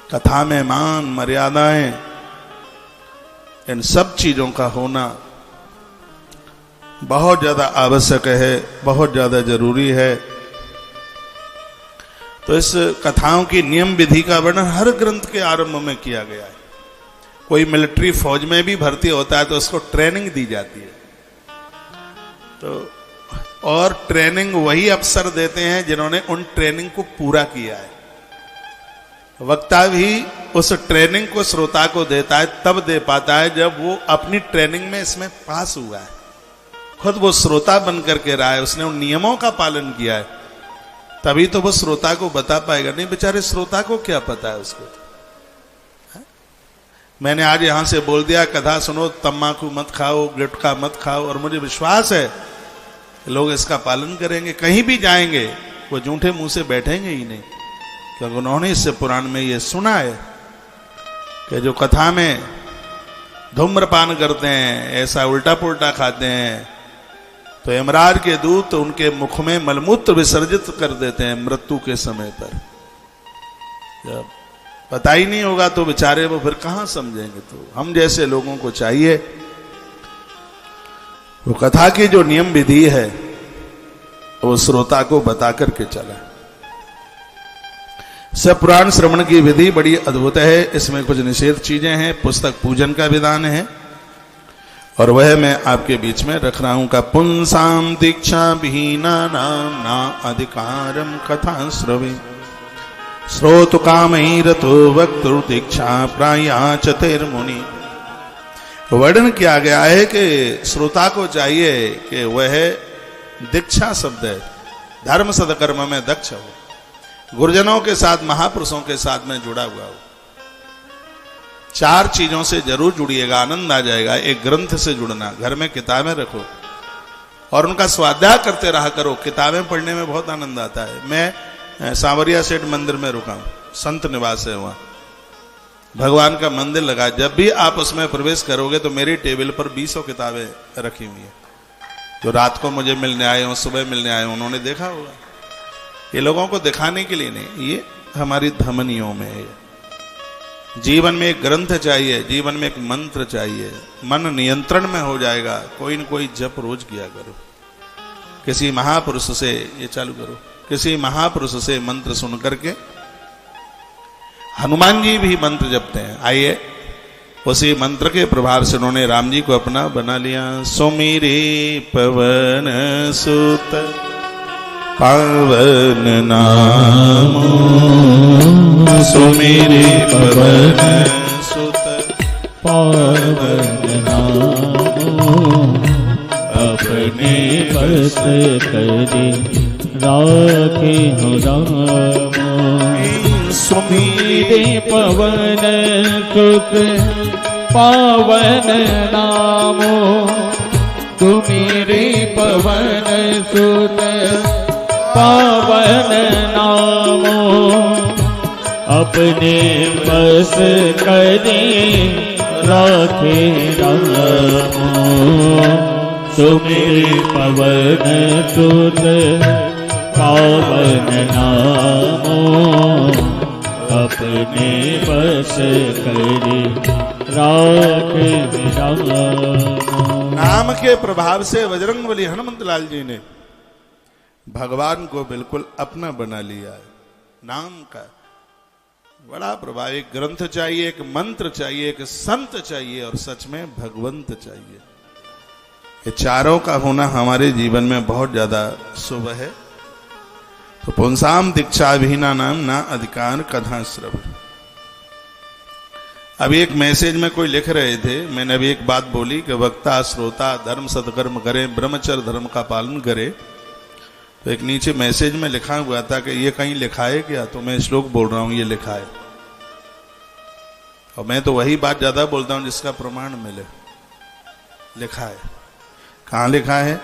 कथा में मान मर्यादाएं, इन सब चीजों का होना बहुत ज्यादा आवश्यक है, बहुत ज्यादा जरूरी है। तो इस कथाओं की नियम विधि का वर्णन हर ग्रंथ के आरंभ में किया गया है। कोई मिलिट्री फौज में भी भर्ती होता है तो उसको ट्रेनिंग दी जाती है, तो और ट्रेनिंग वही अफसर देते हैं जिन्होंने उन ट्रेनिंग को पूरा किया है। वक्ता भी उस ट्रेनिंग को श्रोता को देता है, तब दे पाता है जब वो अपनी ट्रेनिंग में इसमें पास हुआ है, खुद वो श्रोता बन करके रहा है, उसने उन नियमों का पालन किया है, तभी तो वो श्रोता को बता पाएगा। नहीं बेचारे श्रोता को क्या पता है उसको। मैंने आज यहां से बोल दिया कथा सुनो, तम्बाकू मत खाओ, गुटखा मत खाओ, और मुझे विश्वास है कि लोग इसका पालन करेंगे। कहीं भी जाएंगे वो झूठे मुंह से बैठेंगे ही नहीं, क्योंकि उन्होंने इससे पुराण में ये सुना है कि जो कथा में धूम्रपान करते हैं, ऐसा उल्टा पुल्टा खाते हैं, तो यमराज के दूत उनके मुख में मलमूत्र विसर्जित कर देते हैं मृत्यु के समय पर। जब पता ही नहीं होगा तो बेचारे वो फिर कहां समझेंगे। तो हम जैसे लोगों को चाहिए वो कथा की जो नियम विधि है वो श्रोता को बता करके चला। सब पुराण श्रवण की विधि बड़ी अद्भुत है, इसमें कुछ निषेध चीजें हैं। पुस्तक पूजन का विधान है और वह मैं आपके बीच में रख रहा हूं का पुंसाम दीक्षा विहीना नाम ना अधिकारम कथा श्रवे श्रोत कामही रतो वक्तु दीक्षा प्रायाचतेर मुनि। वर्णन किया गया है कि श्रोता को चाहिए कि वह दीक्षा शब्द है, धर्म सदकर्म में दक्ष हो, गुरुजनों के साथ महापुरुषों के साथ में जुड़ा हुआ हो। चार चीजों से जरूर जुड़िएगा, आनंद आ जाएगा। एक ग्रंथ से जुड़ना, घर में किताबें रखो और उनका स्वाध्याय करते रहा करो। किताबें पढ़ने में बहुत आनंद आता है। मैं सांवरिया सेठ मंदिर में रुका हूं, संत निवास है वहां, भगवान का मंदिर लगा। जब भी आप उसमें प्रवेश करोगे तो मेरी टेबल पर 200 किताबें रखी हुई है। जो रात को मुझे मिलने आए हों, सुबह मिलने आए हों, उन्होंने देखा होगा। ये लोगों को दिखाने के लिए नहीं, ये हमारी धमनियों में है। जीवन में एक ग्रंथ चाहिए, जीवन में एक मंत्र चाहिए। मन नियंत्रण में हो जाएगा। कोई न कोई जप रोज किया करो, किसी महापुरुष से ये चालू करो, किसी महापुरुष से मंत्र सुन करके। हनुमान जी भी मंत्र जपते हैं। आइए उसी मंत्र के प्रभाव से उन्होंने राम जी को अपना बना लिया। सुमिरे पवन सुत पावन नाम, सुमिरे पवन सुत पावन नाम, अपने बस करे राखे हो राम। सुमिरे पवन सुत पावन नाम, सुमिरे पवन सुत पावन नाम, अपने बस करे राखे राम। सुमिरे पवन सुत पावन नाम, अपने बस करे राखे राम। नाम के प्रभाव से बजरंगबली हनुमंतलाल जी ने भगवान को बिल्कुल अपना बना लिया है। नाम का बड़ा प्रभाव। एक ग्रंथ चाहिए, एक मंत्र चाहिए, एक संत चाहिए और सच में भगवंत चाहिए। ये चारों का होना हमारे जीवन में बहुत ज्यादा शुभ है। तो पुंसाम दीक्षा विहीना नाम ना अधिकार कथा श्रवण। अभी एक मैसेज में कोई लिख रहे थे, मैंने अभी एक बात बोली कि वक्ता श्रोता धर्म सत्कर्म करें, ब्रह्मचर्य धर्म का पालन करे। तो एक नीचे मैसेज में लिखा हुआ था कि ये कहीं लिखा है क्या, तो मैं श्लोक बोल रहा हूं ये लिखा है। और मैं तो वही बात ज्यादा बोलता हूं जिसका प्रमाण मिले। लिखा है, कहां लिखा है?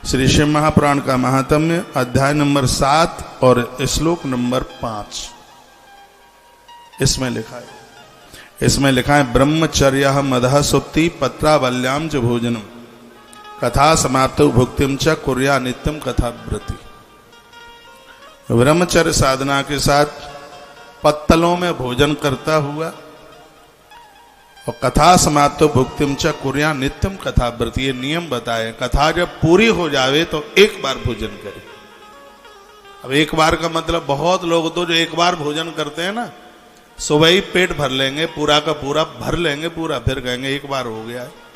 श्री शिव महापुराण का महात्म्य अध्याय नंबर 7 और श्लोक नंबर 5, इसमें लिखा है। इसमें लिखा है ब्रह्मचर्य मदः सुप्ति पत्रावल्याम च भोजनम कथा समाप्त भुक्तिम च कुर्या नित्यम कथा व्रति। ब्रह्मचर्य साधना के साथ पत्तलों में भोजन करता हुआ, और कथा समाप्तो भुक्तिम च कुर्या नित्यम कथा व्रत, ये नियम बताए। कथा जब पूरी हो जावे तो एक बार भोजन करे। अब एक बार का मतलब, बहुत लोग तो जो एक बार भोजन करते हैं ना, सुबह ही पेट भर लेंगे, पूरा का पूरा भर लेंगे पूरा, फिर कहेंगे एक बार हो गया है।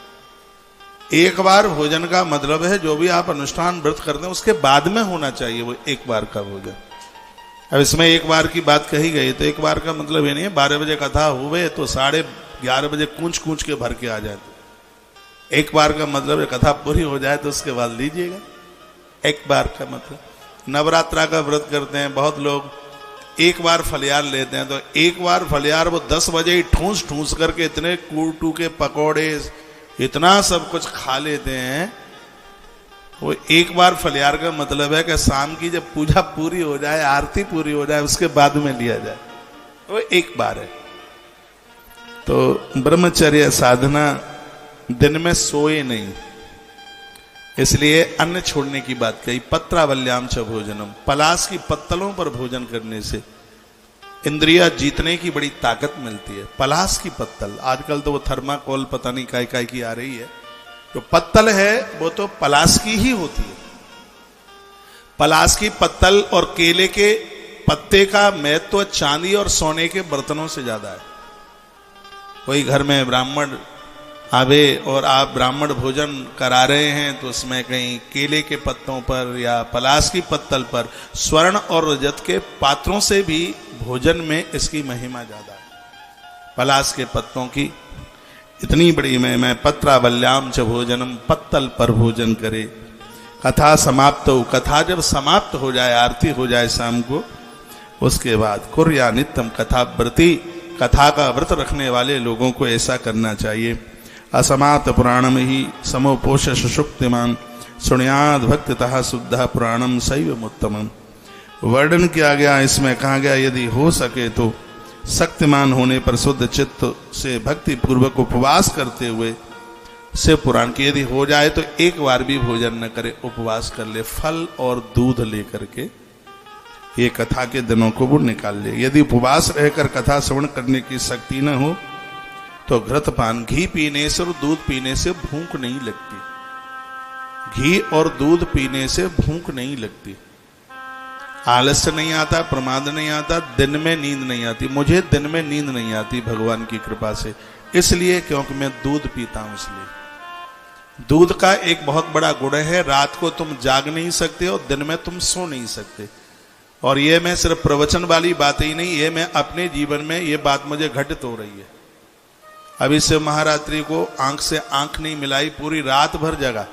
एक बार भोजन का मतलब है जो भी आप अनुष्ठान व्रत करते हैं उसके बाद में होना चाहिए वो एक बार का भोजन। अब इसमें एक बार की बात कही गई, तो एक बार का मतलब ये नहीं है 12 बजे कथा हुए तो 11:30 बजे कूच के भर के आ जाए। एक बार का मतलब है कथा पूरी हो जाए तो उसके बाद लीजिएगा। एक बार का मतलब, नवरात्रा का व्रत करते हैं बहुत लोग, एक बार फलियार लेते हैं, तो एक बार फलियार वो 10 बजे ही ठूस करके इतने कूटू के पकौड़े इतना सब कुछ खा लेते हैं। वो एक बार फलियार का मतलब है कि शाम की जब पूजा पूरी हो जाए, आरती पूरी हो जाए, उसके बाद में लिया जाए, वो एक बार है। तो ब्रह्मचर्य साधना, दिन में सोए नहीं, इसलिए अन्न छोड़ने की बात कही। पत्रावल्याम च भोजनम, पलाश की पत्तलों पर भोजन करने से इंद्रिया जीतने की बड़ी ताकत मिलती है। पलाश की पत्तल, आजकल तो वो थर्माकोल पता नहीं काय की आ रही है, जो पत्तल है वो तो पलाश की ही होती है। पलाश की पत्तल और केले के पत्ते का महत्व चांदी और सोने के बर्तनों से ज्यादा है। कोई घर में ब्राह्मण आवे और आप ब्राह्मण भोजन करा रहे हैं तो उसमें कहीं केले के पत्तों पर या पलाश की पत्तल पर स्वर्ण और रजत के पात्रों से भी भोजन में इसकी महिमा ज्यादा है। पलाश के पत्तों की इतनी बड़ी महिमा। पत्रावल्याम च भोजनम, पत्तल पर भोजन करे। कथा समाप्त हो, कथा जब समाप्त हो जाए, आरती हो जाए शाम को, उसके बाद कुर्या नित्यम कथा व्रती, कथा का व्रत रखने वाले लोगों को ऐसा करना चाहिए। असमाप्त पुराणम ही समोपोष सुषुप्तिमान, सुण्याद भक्तितः शुद्ध पुराणम शैव उत्तमम। वर्णन किया गया, इसमें कहा गया यदि हो सके तो शक्तिमान होने पर शुद्ध चित्त से भक्ति पूर्वक उपवास करते हुए शिव पुराण की, यदि हो जाए तो एक बार भी भोजन न करे, उपवास कर ले, फल और दूध लेकर के ये कथा के दिनों को वो निकाल ले। यदि उपवास रहकर कथा श्रवण करने की शक्ति न हो तो घृतपान, घी पीने से और दूध पीने से भूख नहीं लगती। घी और दूध पीने से भूख नहीं लगती, आलस्य नहीं आता, प्रमाद नहीं आता, दिन में नींद नहीं आती। मुझे दिन में नींद नहीं आती भगवान की कृपा से, इसलिए क्योंकि मैं दूध पीता हूं। इसलिए दूध का एक बहुत बड़ा गुण है, रात को तुम जाग नहीं सकते और दिन में तुम सो नहीं सकते। और ये मैं सिर्फ प्रवचन वाली बात ही नहीं, ये मैं अपने जीवन में ये बात मुझे घटित हो रही है। अभी से महारात्रि को आंख से आंख नहीं मिलाई, पूरी रात भर जगा,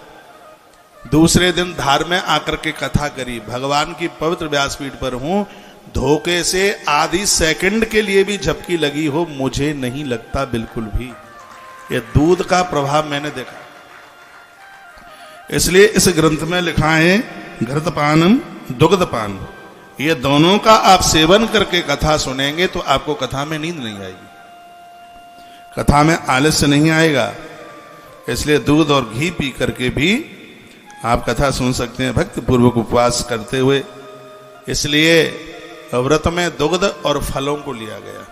दूसरे दिन धार में आकर के कथा करी। भगवान की पवित्र व्यासपीठ पर हूं, धोखे से आधी सेकंड के लिए भी झपकी लगी हो मुझे नहीं लगता बिल्कुल भी। ये दूध का प्रभाव मैंने देखा। इसलिए इस ग्रंथ में लिखा है घृतपानम दुग्धपान, ये दोनों का आप सेवन करके कथा सुनेंगे तो आपको कथा में नींद नहीं आएगी, कथा में आलस्य नहीं आएगा। इसलिए दूध और घी पी करके भी आप कथा सुन सकते हैं भक्ति पूर्वक उपवास करते हुए। इसलिए व्रत में दुग्ध और फलों को लिया गया।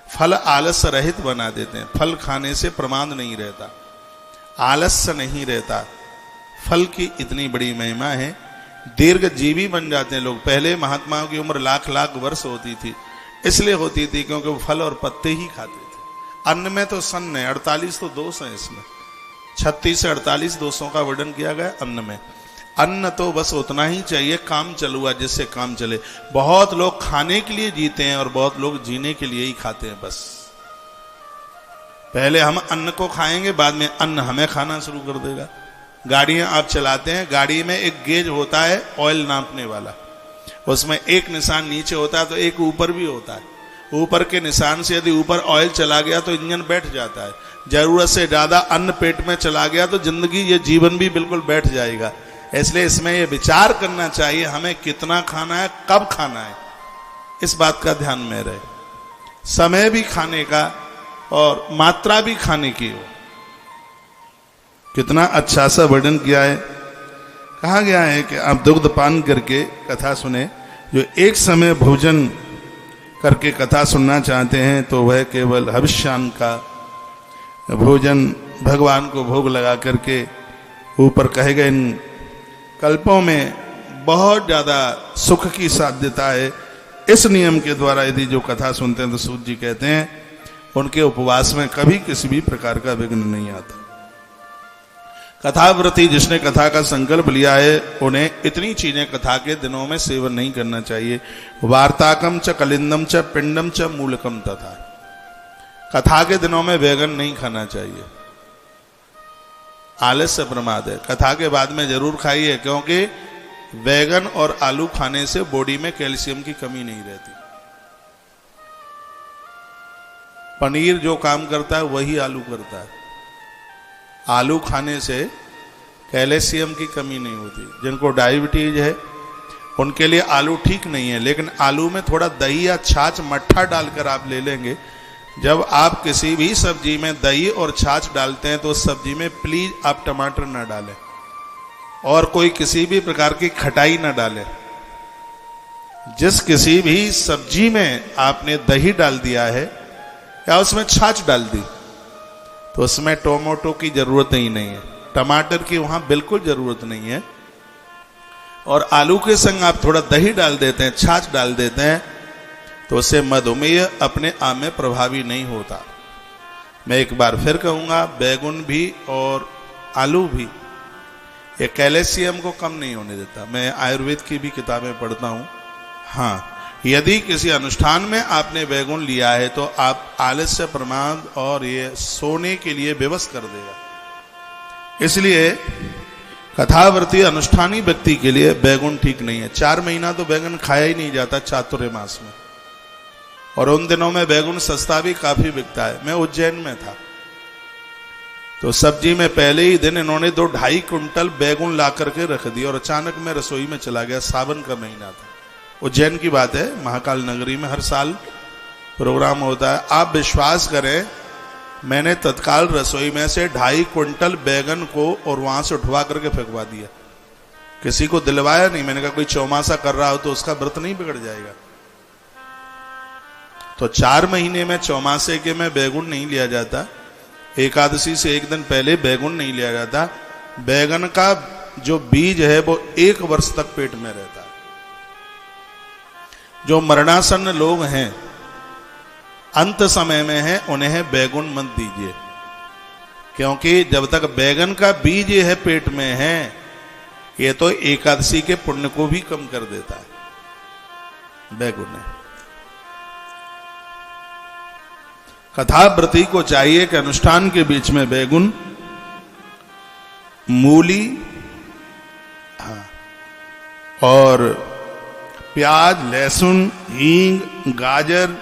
फल आलस्य रहित बना देते हैं, फल खाने से प्रमाद नहीं रहता, आलस्य नहीं रहता। फल की इतनी बड़ी महिमा है, दीर्घ जीवी बन जाते हैं लोग। पहले महात्माओं की उम्र लाख लाख वर्ष होती थी, इसलिए होती थी क्योंकि वो फल और पत्ते ही खाते थे। अन्न में तो सन्न है, 48 तो दोष है इसमें, 36 से 48 दोषों का वर्णन किया गया अन्न में। अन्न तो बस उतना ही चाहिए, काम चलुआ, जिससे काम चले। बहुत लोग खाने के लिए जीते हैं और बहुत लोग जीने के लिए ही खाते हैं। बस पहले हम अन्न को खाएंगे, बाद में अन्न हमें खाना शुरू कर देगा। गाड़ियां आप चलाते हैं, गाड़ी में एक गेज होता है ऑयल नापने वाला, उसमें एक निशान नीचे होता है तो एक ऊपर भी होता है। ऊपर के निशान से यदि ऊपर ऑयल चला गया तो इंजन बैठ जाता है। जरूरत से ज्यादा अन्न पेट में चला गया तो जिंदगी, ये जीवन भी बिल्कुल बैठ जाएगा। इसलिए इसमें ये विचार करना चाहिए हमें कितना खाना है, कब खाना है, इस बात का ध्यान में रहे। समय भी खाने का और मात्रा भी खाने की हो। कितना अच्छा सा वर्णन किया है। कहा गया है कि आप दुग्ध पान करके कथा सुने। जो एक समय भोजन करके कथा सुनना चाहते हैं तो वह केवल हविष्यान्न का भोजन भगवान को भोग लगा करके ऊपर कहे गए इन कल्पों में बहुत ज़्यादा सुख की साध्यता है। इस नियम के द्वारा यदि जो कथा सुनते हैं तो सूत जी कहते हैं उनके उपवास में कभी किसी भी प्रकार का विघ्न नहीं आता। कथाव्रती जिसने कथा का संकल्प लिया है उन्हें इतनी चीजें कथा के दिनों में सेवन नहीं करना चाहिए। वार्ताकम च कलिंदम च पिंडम च मूलकम तथा। कथा के दिनों में बैगन नहीं खाना चाहिए, आलस्य प्रमाद है। कथा के बाद में जरूर खाइए, क्योंकि बैगन और आलू खाने से बॉडी में कैल्शियम की कमी नहीं रहती। पनीर जो काम करता है वही आलू करता है। आलू खाने से कैल्शियम की कमी नहीं होती। जिनको डायबिटीज है उनके लिए आलू ठीक नहीं है, लेकिन आलू में थोड़ा दही या छाछ मट्ठा डालकर आप ले लेंगे। जब आप किसी भी सब्जी में दही और छाछ डालते हैं तो उस सब्जी में प्लीज आप टमाटर ना डालें और कोई किसी भी प्रकार की खटाई ना डालें। जिस किसी भी सब्जी में आपने दही डाल दिया है या उसमें छाछ डाल दी तो उसमें टोमेटो की जरूरत ही नहीं है, टमाटर की वहां बिल्कुल जरूरत नहीं है। और आलू के संग आप थोड़ा दही डाल देते हैं, छाछ डाल देते हैं, तो उससे मधुमेह अपने आप में प्रभावी नहीं होता। मैं एक बार फिर कहूंगा, बैगन भी और आलू भी ये कैल्शियम को कम नहीं होने देता। मैं आयुर्वेद की भी किताबें पढ़ता हूं। हाँ, यदि किसी अनुष्ठान में आपने बैगन लिया है तो आप आलस्य प्रमाद और ये सोने के लिए विवश कर देगा। इसलिए कथावर्ती अनुष्ठानी व्यक्ति के लिए बैगन ठीक नहीं है। 4 महीना तो बैगन खाया ही नहीं जाता चातुर्य मास में, और उन दिनों में बैगन सस्ता भी काफी बिकता है। मैं उज्जैन में था तो सब्जी में पहले ही दिन इन्होंने 2-2.5 कुंटल बैगन ला करके रख दी और अचानक मैं रसोई में चला गया। सावन का महीना था, उज्जैन की बात है, महाकाल नगरी में हर साल प्रोग्राम होता है। आप विश्वास करें, मैंने तत्काल रसोई में से 2.5 कुंटल बैगन को और वहां से उठवा करके फेंकवा दिया। किसी को दिलवाया नहीं। मैंने कहा कोई चौमासा कर रहा हो तो उसका व्रत नहीं बिगड़ जाएगा। तो 4 महीने में चौमासे के में बैगन नहीं लिया जाता। एकादशी से एक दिन पहले बैगन नहीं लिया जाता। बैगन का जो बीज है वो 1 वर्ष तक पेट में रहता है। जो मरणासन्न लोग हैं, अंत समय में हैं, उन्हें बैगन मत दीजिए, क्योंकि जब तक बैगन का बीज है पेट में है, ये तो एकादशी के पुण्य को भी कम कर देता है। बैगन है। कथाव्रती को चाहिए कि अनुष्ठान के बीच में बैगन, मूली, और प्याज, लहसुन, हींग, गाजर,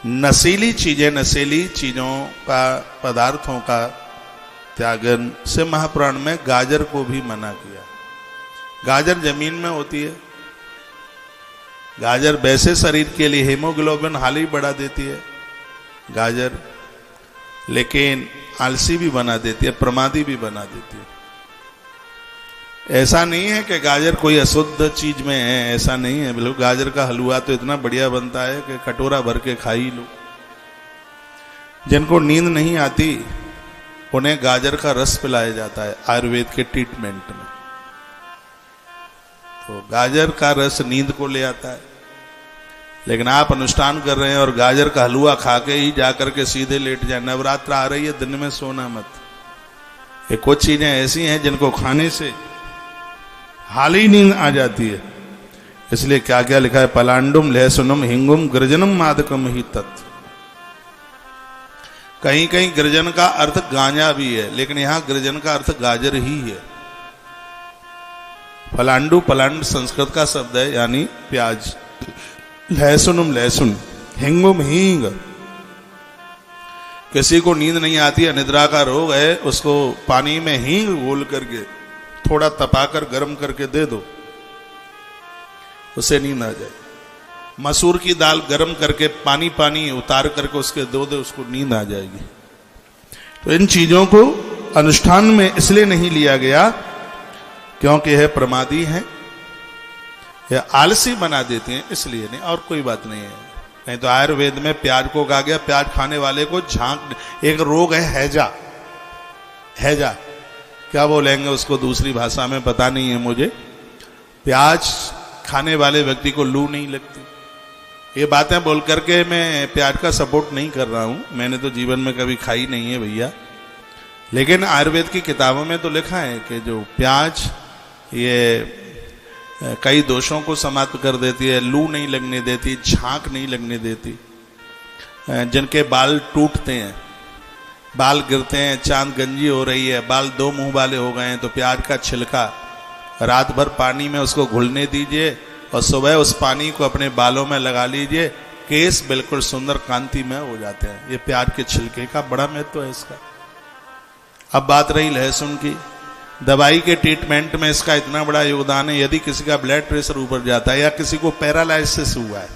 नशीली चीजों का, पदार्थों का त्यागन से महापुराण में गाजर को भी मना किया। गाजर जमीन में होती है। गाजर वैसे शरीर के लिए हीमोग्लोबिन हाल ही बढ़ा देती है गाजर, लेकिन आलसी भी बना देती है, प्रमादी भी बना देती है। ऐसा नहीं है कि गाजर कोई अशुद्ध चीज में है, ऐसा नहीं है। बिल्कुल, गाजर का हलवा तो इतना बढ़िया बनता है कि कटोरा भर के खा ही लो। जिनको नींद नहीं आती उन्हें गाजर का रस पिलाया जाता है आयुर्वेद के ट्रीटमेंट में। तो गाजर का रस नींद को ले आता है। लेकिन आप अनुष्ठान कर रहे हैं और गाजर का हलवा खा के ही जाकर के सीधे लेट जाए। नवरात्र आ रही है, दिन में सोना मत। ये कुछ चीजें ऐसी हैं जिनको खाने से हाल ही नींद आ जाती है। इसलिए क्या क्या लिखा है, पलांडुम लहसुनम हिंगुम गर्जनम मादकम ही तत्। कहीं कहीं गर्जन का अर्थ गांजा भी है, लेकिन यहां गर्जन का अर्थ गाजर ही है। पलांडु, पलांड संस्कृत का शब्द है, यानी प्याज। लहसुनम लहसुन, हिंगुम हींग। किसी को नींद नहीं आती है, निद्रा का रोग है, उसको पानी में हींग घोल करके थोड़ा तपाकर गर्म करके दे दो, उसे नींद आ जाए। मसूर की दाल गर्म करके पानी उतार करके उसके दो दे, उसको नींद आ जाएगी। तो इन चीजों को अनुष्ठान में इसलिए नहीं लिया गया क्योंकि यह प्रमादी है, यह आलसी बना देते हैं, इसलिए नहीं, और कोई बात नहीं है। नहीं तो आयुर्वेद में प्याज को कहा गया, प्याज खाने वाले को झांक, एक रोग है हैजा, हैजा क्या बोलेंगे उसको दूसरी भाषा में पता नहीं है मुझे। प्याज खाने वाले व्यक्ति को लू नहीं लगती। ये बातें बोल करके मैं प्याज का सपोर्ट नहीं कर रहा हूं, मैंने तो जीवन में कभी खाई नहीं है भैया, लेकिन आयुर्वेद की किताबों में तो लिखा है कि जो प्याज ये कई दोषों को समाप्त कर देती है, लू नहीं लगने देती, झांक नहीं लगने देती। जिनके बाल टूटते हैं, बाल गिरते हैं, चांद गंजी हो रही है, बाल दो मुंह वाले हो गए हैं, तो प्याज का छिलका रात भर पानी में उसको घुलने दीजिए और सुबह उस पानी को अपने बालों में लगा लीजिए, केस बिल्कुल सुंदर कांतिमय हो जाते हैं। ये प्याज के छिलके का बड़ा महत्व है इसका। अब बात रही लहसुन की, दवाई के ट्रीटमेंट में इसका इतना बड़ा योगदान है। यदि किसी का ब्लड प्रेशर ऊपर जाता है या किसी को पैरालाइसिस हुआ है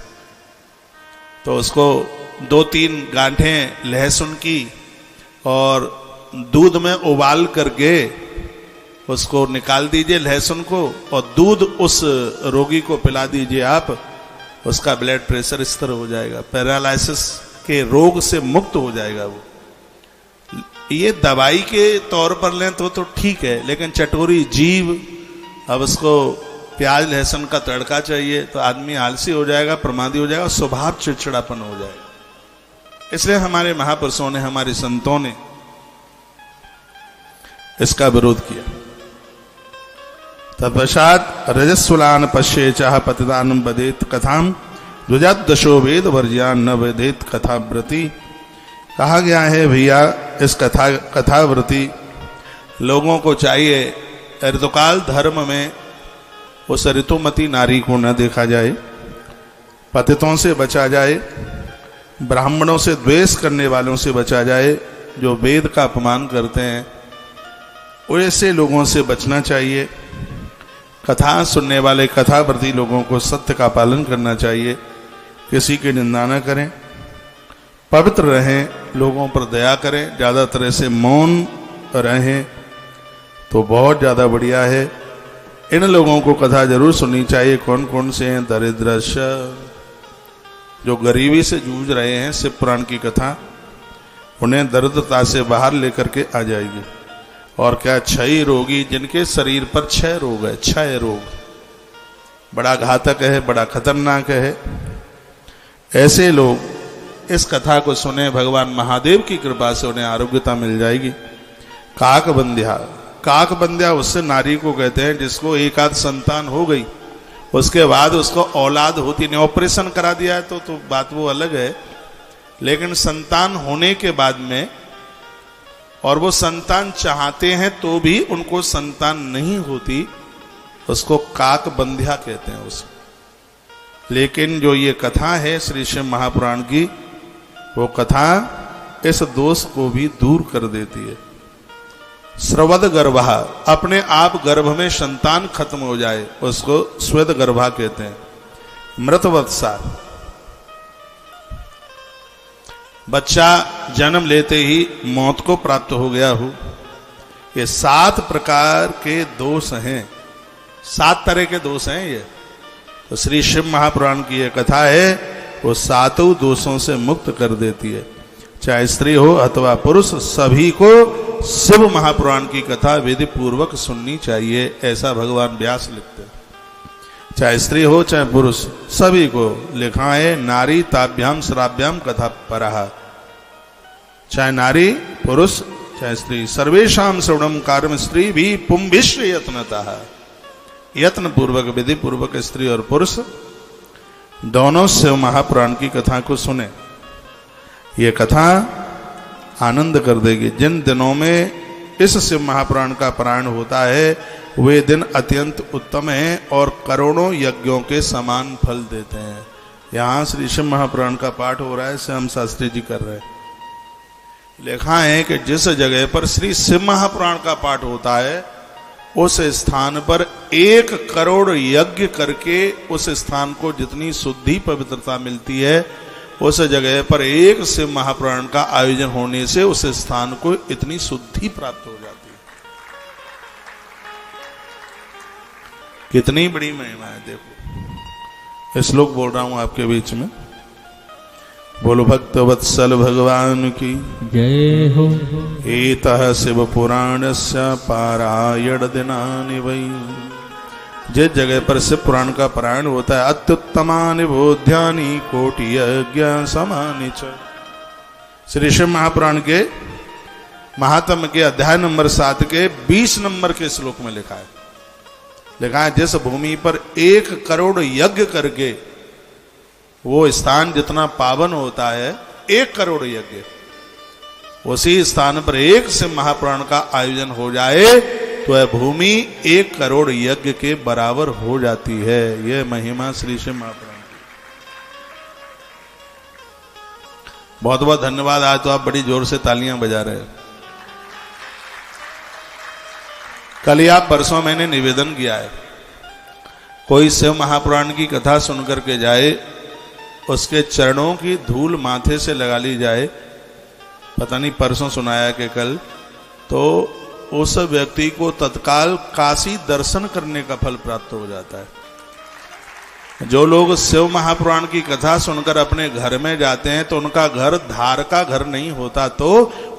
तो उसको 2-3 गांठें लहसुन की और दूध में उबाल करके उसको निकाल दीजिए लहसुन को, और दूध उस रोगी को पिला दीजिए आप, उसका ब्लड प्रेशर स्थिर हो जाएगा, पैरालाइसिस के रोग से मुक्त हो जाएगा वो। ये दवाई के तौर पर लें तो ठीक है, लेकिन चटोरी जीव, अब उसको प्याज लहसुन का तड़का चाहिए तो आदमी आलसी हो जाएगा, प्रमादी हो जाएगा, स्वभाव चिड़चिड़ापन हो जाएगा। इसलिए हमारे महापुरुषों ने, हमारे संतों ने इसका विरोध किया। तत्पश्चात रजस्वलान पश्ये चाह पतिदान बदेत कथाम द्विजादशो वेद वर्ज्यान न वेदेत कथाव्रति। कहा गया है भैया इस कथाव्रति लोगों को चाहिए ऋतुकाल धर्म में उस ऋतुमती नारी को न देखा जाए, पतितों से बचा जाए, ब्राह्मणों से द्वेष करने वालों से बचा जाए, जो वेद का अपमान करते हैं वैसे लोगों से बचना चाहिए। कथा सुनने वाले कथाव्रती लोगों को सत्य का पालन करना चाहिए, किसी की निंदा न करें, पवित्र रहें, लोगों पर दया करें, ज़्यादा तरह से मौन रहें तो बहुत ज़्यादा बढ़िया है। इन लोगों को कथा जरूर सुननी चाहिए। कौन कौन से हैं? दरिद्रश, जो गरीबी से जूझ रहे हैं, शिव पुराण की कथा उन्हें दरिद्रता से बाहर लेकर के आ जाएगी। और क्या क्षय रोगी, जिनके शरीर पर क्षय रोग है, क्षय रोग बड़ा घातक है, बड़ा खतरनाक है, ऐसे लोग इस कथा को सुने, भगवान महादेव की कृपा से उन्हें आरोग्यता मिल जाएगी। काकबंध्या, काकबंध्या उससे नारी को कहते हैं जिसको एक आध संतान हो गई, उसके बाद उसको औलाद होती नहीं, ऑपरेशन करा दिया है तो बात वो अलग है, लेकिन संतान होने के बाद में और वो संतान चाहते हैं तो भी उनको संतान नहीं होती, उसको काकबंध्या कहते हैं उसको। लेकिन जो ये कथा है श्री शिव महापुराण की, वो कथा इस दोष को भी दूर कर देती है। स्रवद गर्भा, अपने आप गर्भ में संतान खत्म हो जाए उसको स्वेद गर्भा कहते हैं। मृतवत्सा, बच्चा जन्म लेते ही मौत को प्राप्त हो गया हो, ये 7 प्रकार के दोष हैं, 7 तरह के दोष हैं ये। तो श्री शिव महापुराण की ये कथा है, वो 7 दोषों से मुक्त कर देती है। चाहे स्त्री हो अथवा पुरुष, सभी को शिव महापुराण की कथा विधि पूर्वक सुननी चाहिए, ऐसा भगवान व्यास लिखते हैं। चाहे स्त्री हो चाहे पुरुष, सभी को लिखा है। नारी ताभ्याम श्राव्याम कथा परः, चाहे नारी पुरुष चाहे स्त्री, सर्वेशाम श्रवणम कार्यम स्त्री भी पुंभिश्च यत्नतः, यत्न पूर्वक विधि पूर्वक स्त्री और पुरुष दोनों शिव महापुराण की कथा को सुने। ये कथा आनंद कर देगी। जिन दिनों में इस शिव महापुराण का पारायण होता है वे दिन अत्यंत उत्तम हैं और करोड़ों यज्ञों के समान फल देते हैं। यहाँ श्री शिव महापुराण का पाठ हो रहा है, श्याम शास्त्री जी कर रहे हैं। लिखा है कि जिस जगह पर श्री शिव महापुराण का पाठ होता है उस स्थान पर 1 करोड़ यज्ञ करके उस स्थान को जितनी शुद्धि पवित्रता मिलती है, उस जगह पर एक शिव महापुराण का आयोजन होने से उस स्थान को इतनी शुद्धि प्राप्त हो जाती है। कितनी बड़ी महिमा है, देखो। श्लोक बोल रहा हूं आपके बीच में। बोलो भक्त वत्सल भगवान की जय हो। एतः शिव पुराणस्य पारायण दिनानि वै। जिस जगह पर शिव पुराण का पारायण होता है, अत्युत्तमानि बोध्यानि कोटि यज्ञ समानि च। श्री शिव महापुराण के महात्म्य के अध्याय नंबर 7 के 20 नंबर के श्लोक में लिखा है जिस भूमि पर 1 करोड़ यज्ञ करके वो स्थान जितना पावन होता है, 1 करोड़ यज्ञ, उसी स्थान पर एक शिव महापुराण का आयोजन हो जाए तो यह भूमि 1 करोड़ यज्ञ के बराबर हो जाती है। यह महिमा श्री शिव महापुराण की। बहुत बहुत धन्यवाद। आज तो आप बड़ी जोर से तालियां बजा रहे हैं। कल या परसों मैंने निवेदन किया है, कोई शिव महापुराण की कथा सुनकर के जाए, उसके चरणों की धूल माथे से लगा ली जाए, पता नहीं परसों सुनाया कि कल, तो उस व्यक्ति को तत्काल काशी दर्शन करने का फल प्राप्त हो जाता है। जो लोग शिव महापुराण की कथा सुनकर अपने घर में जाते हैं तो उनका घर धार का घर नहीं होता, तो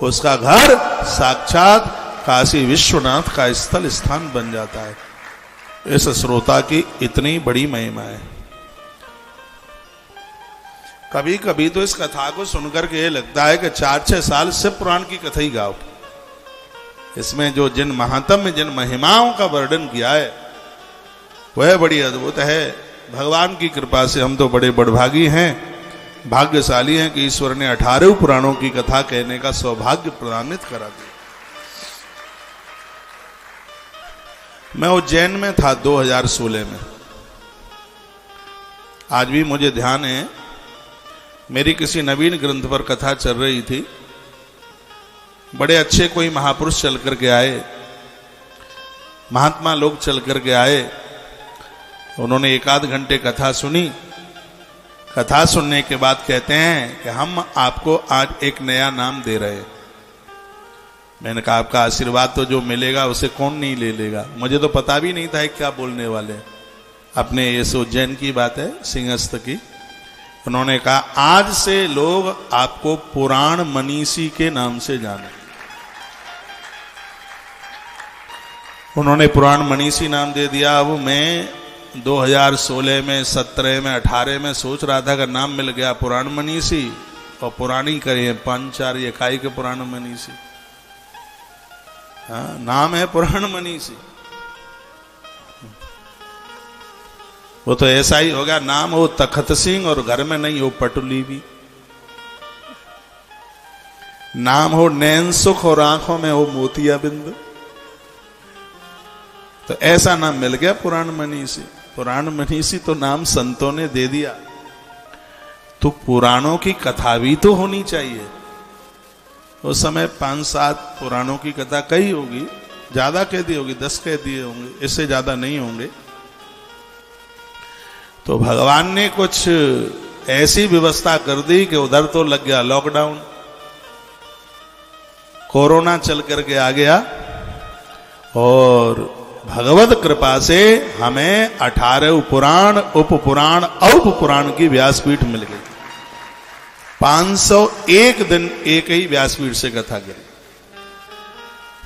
उसका घर साक्षात काशी विश्वनाथ का स्थल स्थान बन जाता है। इस श्रोता की इतनी बड़ी महिमा है। कभी कभी तो इस कथा को सुनकर के लगता है कि 4-6 साल शिव पुराण की कथा ही गाओ। इसमें जो जिन महात्म्य, जिन महिमाओं का वर्णन किया है वह बड़ी अद्भुत है। भगवान की कृपा से हम तो बड़े बड़भागी हैं, भाग्यशाली हैं कि ईश्वर ने 18 पुराणों की कथा कहने का सौभाग्य प्रदानित करा दिया। मैं उज्जैन में था 2016 में। आज भी मुझे ध्यान है, मेरी किसी नवीन ग्रंथ पर कथा चल रही थी। बड़े अच्छे कोई महापुरुष चल करके आए, महात्मा लोग चल करके आए। उन्होंने 1-8 घंटे कथा सुनी। कथा सुनने के बाद कहते हैं कि हम आपको आज एक नया नाम दे रहे हैं। मैंने कहा आपका आशीर्वाद तो जो मिलेगा उसे कौन नहीं ले लेगा। मुझे तो पता भी नहीं था क्या बोलने वाले। अपने ये उज्जैन की बात है, सिंहस्थ की। उन्होंने कहा आज से लोग आपको पुराण मनीषी के नाम से जाने। उन्होंने पुराण मनीषी नाम दे दिया। अब मैं 2016 में, 17 में, 18 में सोच रहा था कि नाम मिल गया पुराण मनीषी, और पुरानी करे 5-4 इकाई के पुराण मनीषी। हाँ, नाम है पुराण मनीषी। वो तो ऐसा ही हो गया, नाम हो तखत सिंह और घर में नहीं हो पटुली भी। नाम हो नैन सुख और आंखों में हो मोतिया बिंद। तो ऐसा नाम मिल गया पुराण मनीषी। पुराण मनीषी तो नाम संतों ने दे दिया, तो पुराणों की कथा भी तो होनी चाहिए। उस समय 5-7 पुराणों की कथा कई होगी, ज्यादा कह दी होगी, 10 कह दिए होंगे, इससे ज्यादा नहीं होंगे। तो भगवान ने कुछ ऐसी व्यवस्था कर दी कि उधर तो लग गया लॉकडाउन, कोरोना चल करके आ गया, और भगवत कृपा से हमें 18 पुराण, उप पुराण, औप पुराण की व्यासपीठ मिल गई। 501 दिन एक ही व्यासपीठ से कथा करी,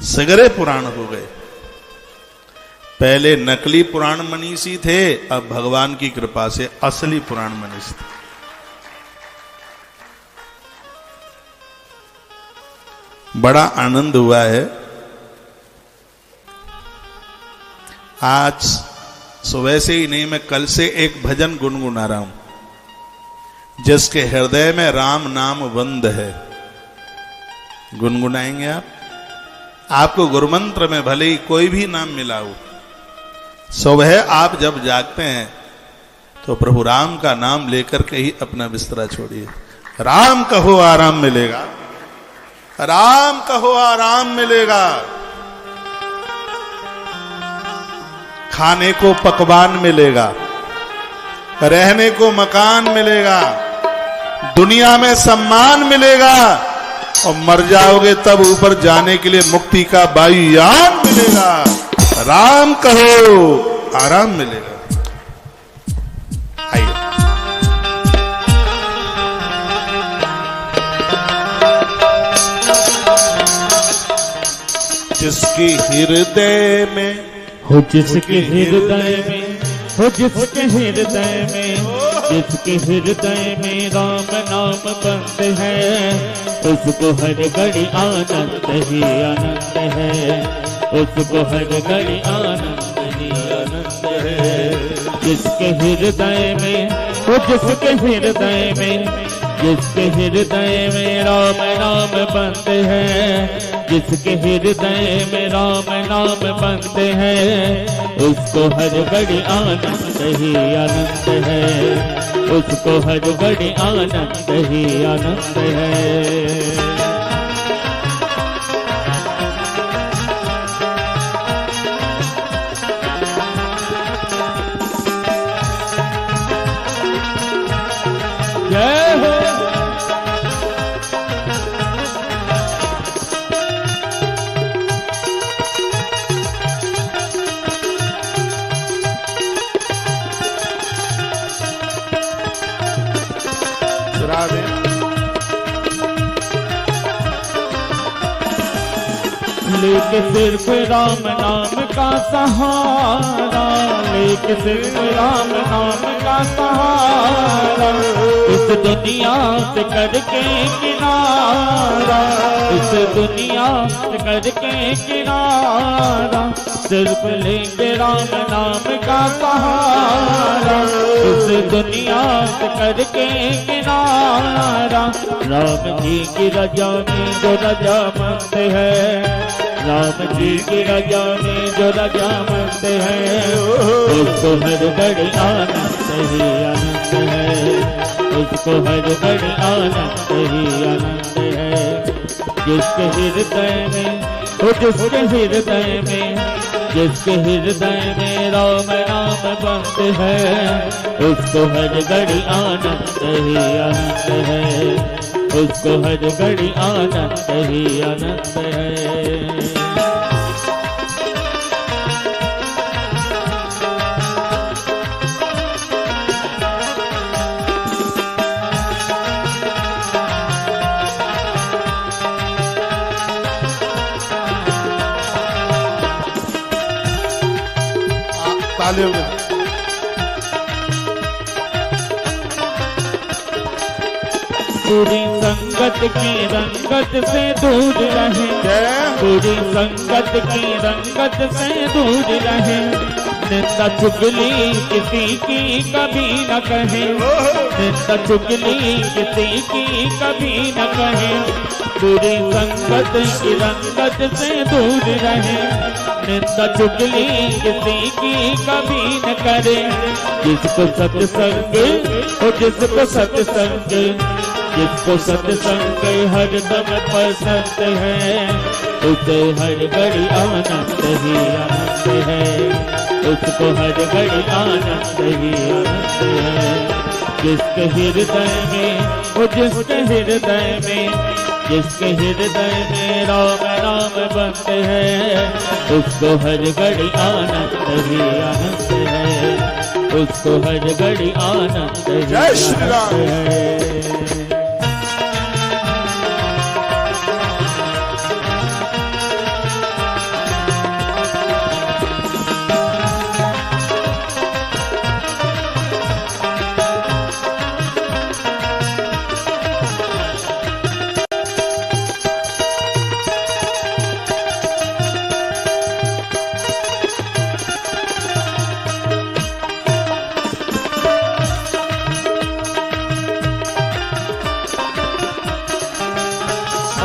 सगरे पुराण हो गए। पहले नकली पुराण मनीषी थे, अब भगवान की कृपा से असली पुराण मनीषी थे। बड़ा आनंद हुआ है। आज सुबह से ही नहीं, मैं कल से एक भजन गुनगुना रहा हूं, जिसके हृदय में राम नाम बंद है। गुनगुनाएंगे आप? आपको गुरुमंत्र में भले ही कोई भी नाम मिला हो, सुबह आप जब जागते हैं तो प्रभु राम का नाम लेकर के ही अपना बिस्तरा छोड़िए। राम कहो आराम मिलेगा, राम कहो आराम मिलेगा। खाने को पकवान मिलेगा, रहने को मकान मिलेगा, दुनिया में सम्मान मिलेगा, और मर जाओगे तब ऊपर जाने के लिए मुक्ति का वायुयान मिलेगा। राम कहो आराम मिलेगा। आइए जिसके हृदय में, हो जिसके हृदय में, हो जिसके हृदय में, जिसके हृदय में राम नाम बंद है, उसको हर घड़ी आनंद ही आनंद है, उसको हर घड़ी आनंद ही आनंद है। जिसके हृदय में, हो जिसके हृदय में, जिसके हृदय में राम नाम बंद है, जिसके हृदय में राम नाम बंद है, उसको हर घड़ी आनंद ही आनंद है, उसको हर घड़ी आनंद ही आनंद है। जय हो लेके सिर्फ राम नाम का सहारा, लेके सिर्फ राम नाम का सहारा, इस दुनिया से करके किनारा, इस दुनिया से करके किनारा, सिर्फ लेके राम नाम का सहारा, इस दुनिया से करके किनारा। राम जी की रजा में जो रजामंद है, राम जी की रजा में जो रजामंद है, उसको हर घड़ी आनंद ही आनंद है, उसको हर घड़ी आनंद ही आनंद है। जिसके हृदय में, वो जिसके हृदय में, जिसके हृदय में राम नाम बंद है, उसको हर घड़ी आनंद ही आनंद है, उसको हर घड़ी आनंद ही आनंद है। तालियों में बुरी संगत की रंगत से दूर रहे, बुरी संगत की रंगत से दूर रहे, निंदा चुगली किसी की कभी न कहे, निंदा चुगली किसी की कभी न कहे, बुरी संगत की रंगत से दूर रहे, निंदा चुगली किसी की कभी न करे। जिसको सत्संग, और जिसको सत्संग, जिसको सत्संग हरदम पसंद है, उसे हर घड़ी आनंद ही आनंद है, उसको हर घड़ी आनंद ही आनंद है। जिसके हृदय में, वो जिसके हृदय में, जिसके हृदय में राम नाम बंद है, उसको हर घड़ी आनंद ही आनंद है, उसको हर घड़ी आनंद ही आनंद है।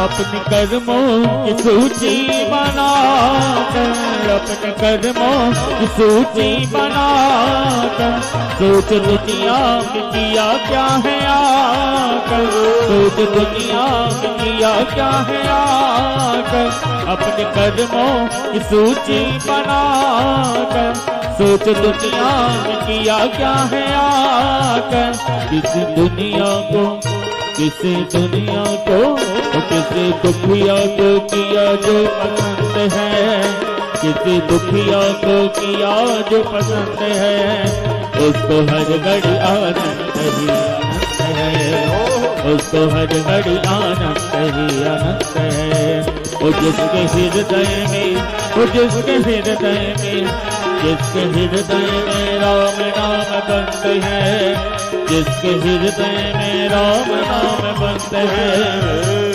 अपने कर्मों की सूची बनाकर, अपने कर्मों की सूची बनाकर, सोच दुनिया में किया क्या है आकर, सोच दुनिया में किया क्या है आकर, अपने कर्मों की सूची बनाकर, सोच दुनिया में किया क्या है आकर। इस दुनिया को, किसी दुनिया को, किसी दुखिया को किया जो पसंद है, किसी दुखिया को किया जो पसंद है, उसको हर घड़ी आनंद ही आनंद है, उसको हर घड़ी आनंद ही आनंद है, वो जिसके हृदय में, वो जिसके हृदय में, जिसके हृदय में राम नाम बंद है, जिसके हृदय में राम नाम बंद है,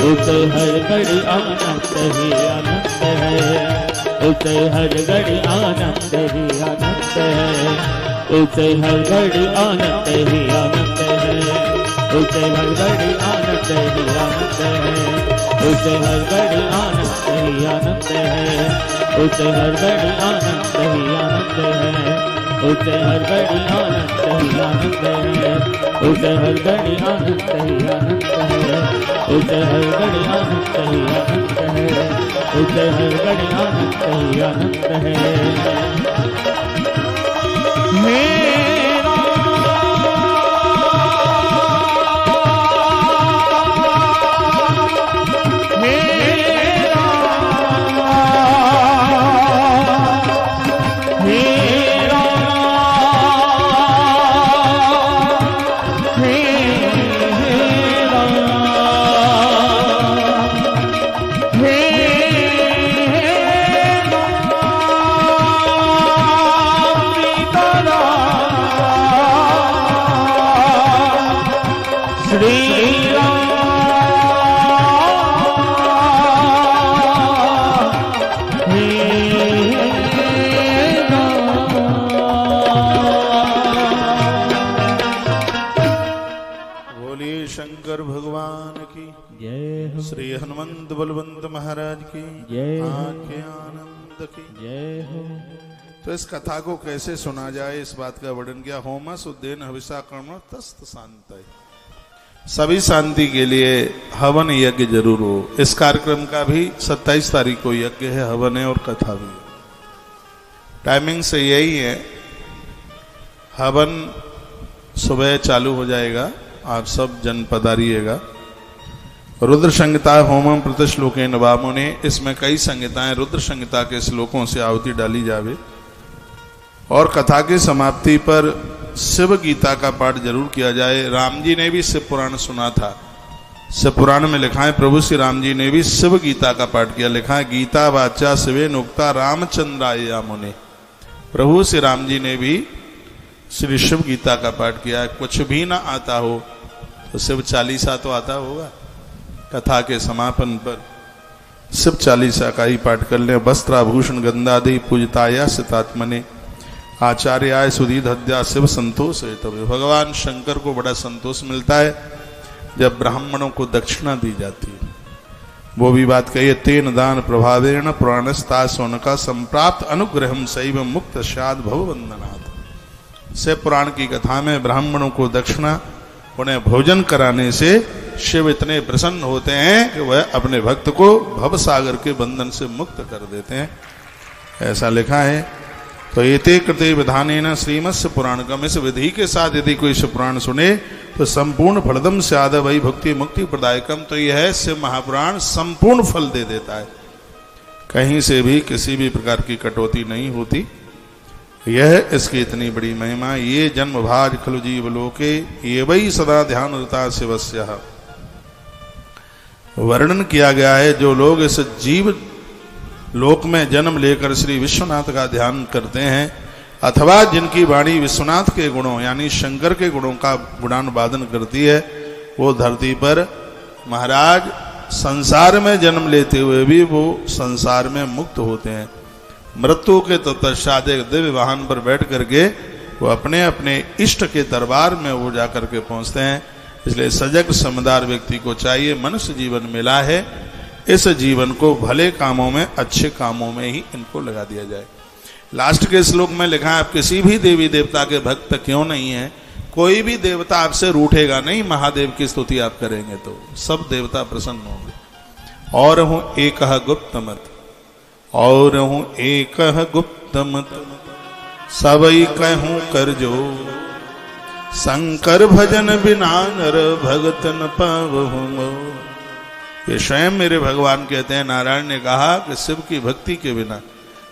उसे हर घड़ी आनंद ही आनंद है, उसे हर घड़ी आनंद ही आनंद है, उसे हर घड़ी आनंद ही आनंद है, उसे हर घड़ी आनंद ही आनंद है, उसे हर घड़ी आनंद ही आनंद है, उसे हर घड़ी आनंद ही आनंद है, उसे हर घड़ी आनंद ही आनंद है, उसे हर घड़ी आनंद ही आनंद है, उसे हर घड़ी आनंद ही आनंद है, उसे हर घड़ी आनंद ही आनंद है। शंकर भगवान की जय। श्री हनुमंत बलवंत महाराज की जय। आंखें आनंद की जय हो। तो इस कथा को कैसे सुना जाए, इस बात का वर्णन किया। होमस उद्देन हविषा कर्म तस्त शांत। सभी शांति के लिए हवन यज्ञ जरूर हो। इस कार्यक्रम का भी 27 तारीख को यज्ञ है, हवन है और कथा भी। टाइमिंग से यही है, हवन सुबह चालू हो जाएगा, आप सब जन पधारिएगा। रुद्र संहिता होमम प्रतिश्लोकेन वामुने, इसमें कई संहिताएं, रुद्र संहिता के श्लोकों से आहुति डाली जावे। और कथा की समाप्ति पर शिव गीता का पाठ जरूर किया जाए। राम जी ने भी शिव पुराण सुना था। शिव पुराण में लिखा है, प्रभु श्री राम जी ने भी शिव गीता का पाठ किया। लिखा है, गीता वाचा शिवे नुक्ता रामचंद्राय मुने। प्रभु श्री राम जी ने भी श्री शिव गीता का पाठ किया है। कुछ भी ना आता हो तो शिव चालीसा तो आता होगा। कथा के समापन पर शिव चालीसा का ही पाठ कर लें। वस्त्राभूषण गंधादि पूजताया सितात्मने आचार्याय सुधीत हद्या शिव संतोष है। तब भगवान शंकर को बड़ा संतोष मिलता है जब ब्राह्मणों को दक्षिणा दी जाती है। वो भी बात कही है, तेन दान प्रभावेण पुराणस्ता सोनका संप्राप्त अनुग्रहम शैव मुक्त शाद भव वंदनाथ। शिव पुराण की कथा में ब्राह्मणों को दक्षिणा, उन्हें भोजन कराने से शिव इतने प्रसन्न होते हैं कि वह अपने भक्त को भव सागर के बंधन से मुक्त कर देते हैं, ऐसा लिखा है। तो एते कृते विधानेन श्रीमत्स्य पुराणकम, इस विधि के साथ यदि कोई शिव पुराण सुने तो संपूर्ण फलदम स्याद वही भक्ति मुक्ति प्रदायकम। तो यह है, शिव महापुराण संपूर्ण फल दे देता है, कहीं से भी किसी भी प्रकार की कटौती नहीं होती। यह इसकी इतनी बड़ी महिमा। ये जन्म भाज खलु जीव लोके ये वही सदा ध्यान रता शिवस्य। वर्णन किया गया है, जो लोग इस जीव लोक में जन्म लेकर श्री विश्वनाथ का ध्यान करते हैं, अथवा जिनकी वाणी विश्वनाथ के गुणों यानी शंकर के गुणों का गुणानुवादन करती है, वो धरती पर महाराज संसार में जन्म लेते हुए भी वो संसार में मुक्त होते हैं। मृत्यु के तत्पश्चात एक दिव्य वाहन पर बैठ करके वो अपने अपने इष्ट के दरबार में वो जाकर के पहुंचते हैं। इसलिए सजग समझदार व्यक्ति को चाहिए, मनुष्य जीवन मिला है, इस जीवन को भले कामों में, अच्छे कामों में ही इनको लगा दिया जाए। लास्ट के श्लोक में लिखा है, आप किसी भी देवी देवता के भक्त क्यों नहीं है, कोई भी देवता आपसे रूठेगा नहीं। महादेव की स्तुति आप करेंगे तो सब देवता प्रसन्न होंगे। और हूं एक गुप्त मत, और हूं एक गुप्त मत, सबई कहूं कर जो, शंकर भजन बिना नर भगत न पावहु। ये स्वयं मेरे भगवान कहते हैं, नारायण ने कहा कि शिव की भक्ति के बिना,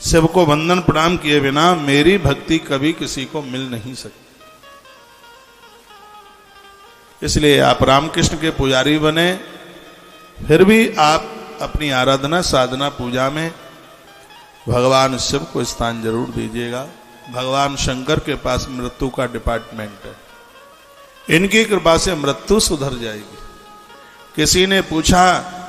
शिव को वंदन प्रणाम किए बिना मेरी भक्ति कभी किसी को मिल नहीं सकती। इसलिए आप रामकृष्ण के पुजारी बने, फिर भी आप अपनी आराधना साधना पूजा में भगवान शिव को स्थान जरूर दीजिएगा। भगवान शंकर के पास मृत्यु का डिपार्टमेंट है, इनकी कृपा से मृत्यु सुधर जाएगी। किसी ने पूछा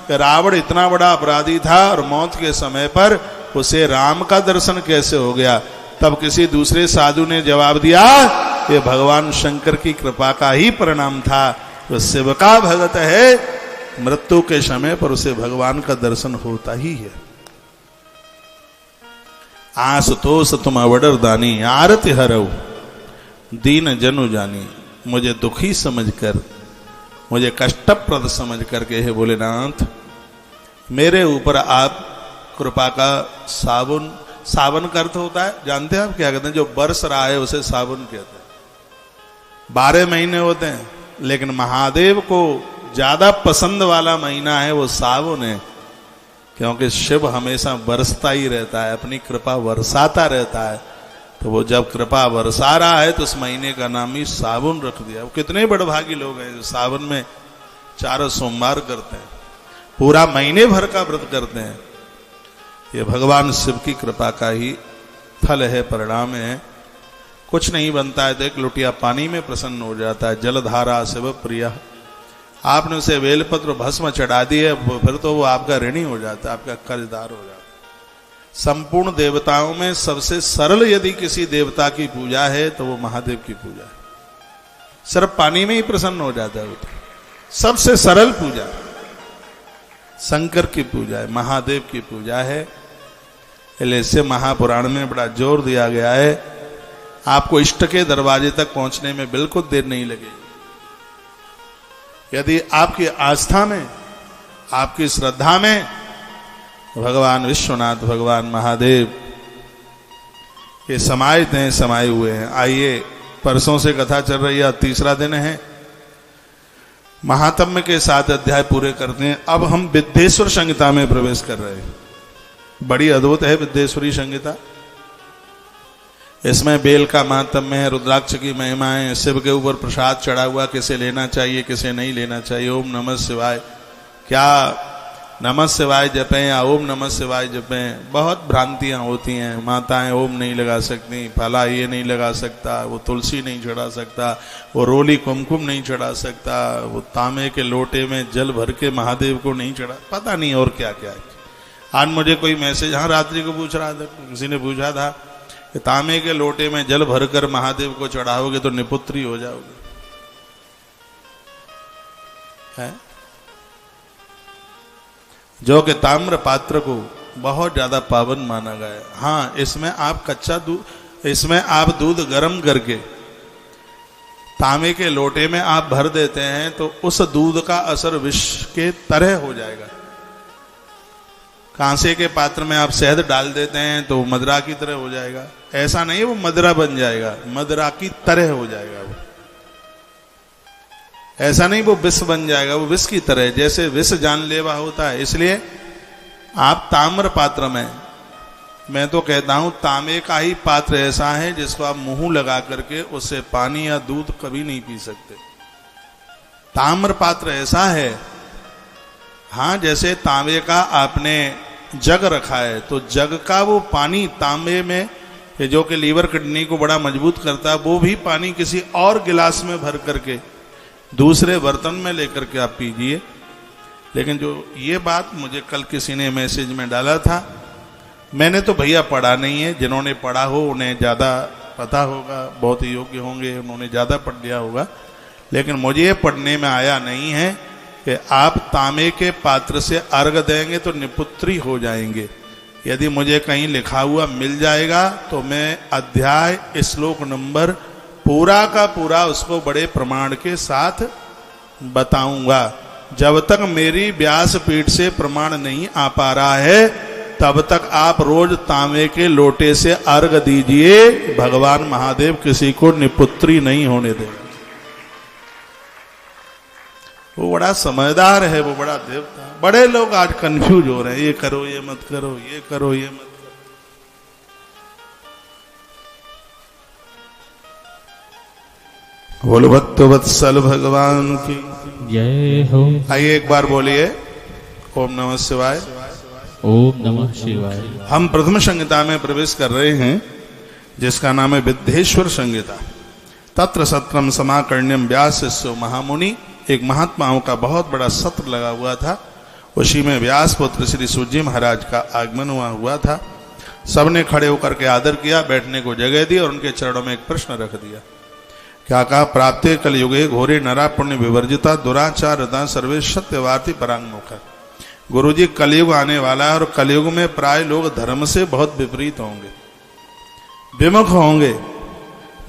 कि रावण इतना बड़ा अपराधी था और मौत के समय पर उसे राम का दर्शन कैसे हो गया? तब किसी दूसरे साधु ने जवाब दिया, ये भगवान शंकर की कृपा का ही परिणाम था। वो शिव का भगत है, मृत्यु के समय पर उसे भगवान का दर्शन होता ही है। आसुतोष तुम अवडर दानी आरति हरऊ दीन जनु जानी। मुझे दुखी समझकर, मुझे कष्टप्रद समझ करके हे भोलेनाथ, मेरे ऊपर आप कृपा का सावन, सावन का अर्थ होता है, जानते हैं आप क्या कहते हैं? जो बरस रहा है उसे सावन कहते हैं। 12 महीने होते हैं, लेकिन महादेव को ज्यादा पसंद वाला महीना है वो सावन है, क्योंकि शिव हमेशा बरसता ही रहता है, अपनी कृपा बरसाता रहता है। तो वो जब कृपा बरसा रहा है तो उस महीने का नाम ही सावन रख दिया। वो कितने बड़भागी लोग हैं जो सावन में 4 सोमवार करते हैं, पूरा महीने भर का व्रत करते हैं। ये भगवान शिव की कृपा का ही फल है, परिणाम है। कुछ नहीं बनता है तो एक लुटिया पानी में प्रसन्न हो जाता है। जलधारा शिव प्रिया, आपने उसे बेलपत्र भस्म चढ़ा दिए, फिर तो वो आपका ऋणी हो जाता है, आपका कर्जदार हो जाता है। संपूर्ण देवताओं में सबसे सरल यदि किसी देवता की पूजा है तो वो महादेव की पूजा है। सिर्फ पानी में ही प्रसन्न हो जाता है वो तो। सबसे सरल पूजा शंकर की पूजा है, महादेव की पूजा है। इससे महापुराण में बड़ा जोर दिया गया है, आपको इष्ट के दरवाजे तक पहुंचने में बिल्कुल देर नहीं लगेगी। यदि आपकी आस्था में, आपकी श्रद्धा में भगवान विश्वनाथ, भगवान महादेव ये समाहित हैं, समाये हुए हैं। आइए, परसों से कथा चल रही है, 3रा दिन है। महात्म्य के 7 अध्याय पूरे करते हैं। अब हम विद्येश्वर संहिता में प्रवेश कर रहे हैं। बड़ी अद्भुत है विद्येश्वरी संहिता। इसमें बेल का महात्म्य है, रुद्राक्ष की महिमा है, शिव के ऊपर प्रसाद चढ़ा हुआ किसे लेना चाहिए किसे नहीं लेना चाहिए, ओम नमः शिवाय, क्या नमः शिवाय जपें या ओम नमः शिवाय जपें। बहुत भ्रांतियां होती हैं। माताएं ओम नहीं लगा सकती, फला ये नहीं लगा सकता, वो तुलसी नहीं चढ़ा सकता, वो रोली कुमकुम नहीं चढ़ा सकता, वो तांबे के लोटे में जल भर के महादेव को नहीं चढ़ा, पता नहीं और क्या क्या है। आज मुझे कोई मैसेज, हाँ रात्रि को पूछ रहा था, किसी ने पूछा था कि तांबे के लोटे में जल भरकर महादेव को चढ़ाओगे तो निपुत्री हो जाओगे, है? जो कि ताम्र पात्र को बहुत ज्यादा पावन माना गया है। हाँ, इसमें आप कच्चा दूध, इसमें आप दूध गर्म करके तांबे के लोटे में आप भर देते हैं तो उस दूध का असर विष के तरह हो जाएगा। कांसे के पात्र में आप शहद डाल देते हैं तो मदरा की तरह हो जाएगा। ऐसा नहीं वो मदरा बन जाएगा, मदरा की तरह हो जाएगा वो। ऐसा नहीं वो विष बन जाएगा, वो विष की तरह, जैसे विष जानलेवा होता है। इसलिए आप ताम्र पात्र में, मैं तो कहता हूं तांबे का ही पात्र ऐसा है जिसको आप मुंह लगा करके उससे पानी या दूध कभी नहीं पी सकते। ताम्र पात्र ऐसा है, हाँ, जैसे तांबे का आपने जग रखा है तो जग का वो पानी तांबे में, जो कि लीवर किडनी को बड़ा मजबूत करता है, वो भी पानी किसी और गिलास में भर करके दूसरे बर्तन में लेकर के आप पीजिए। लेकिन जो ये बात मुझे कल किसी ने मैसेज में डाला था, मैंने तो भैया पढ़ा नहीं है, जिन्होंने पढ़ा हो उन्हें ज़्यादा पता होगा, बहुत ही योग्य होंगे, उन्होंने ज़्यादा पढ़ लिया होगा। लेकिन मुझे ये पढ़ने में आया नहीं है कि आप तांबे के पात्र से अर्घ देंगे तो निपुत्री हो जाएंगे। यदि मुझे कहीं लिखा हुआ मिल जाएगा तो मैं अध्याय श्लोक नंबर पूरा का पूरा उसको बड़े प्रमाण के साथ बताऊंगा। जब तक मेरी व्यासपीठ से प्रमाण नहीं आ पा रहा है तब तक आप रोज तांबे के लोटे से अर्घ दीजिए, भगवान महादेव किसी को निपुत्री नहीं होने देंगे। वो बड़ा समझदार है, वो बड़ा देवता। बड़े लोग आज कंफ्यूज हो रहे हैं, ये करो ये मत करो, ये करो ये मत करो। बोलो भक्त वत्सल भगवान की जय हो। आइए एक बार बोलिए ओम नमः शिवाय। ओम नमः शिवाय। हम प्रथम संहिता में प्रवेश कर रहे हैं जिसका नाम है विद्येश्वर संहिता। तत्र सत्रम समाकर्ण्यम व्यास शिष्यो महामुनि। एक महात्माओं का बहुत बड़ा सत्र लगा हुआ था, उसी में व्यास पुत्र श्री सूर्य महाराज का आगमन हुआ था। सबने खड़े होकर के आदर किया, बैठने को जगह दी और उनके चरणों में एक प्रश्न रख दिया। क्या कहा? प्राप्ते कलयुगे घोरे नरा पुण्य विवर्जिता दुराचार हृदय सर्वे सत्यवार्ती परांगमुख। गुरुजी, कलयुग आने वाला है और कलयुग में प्राय लोग धर्म से बहुत विपरीत होंगे, विमुख होंगे।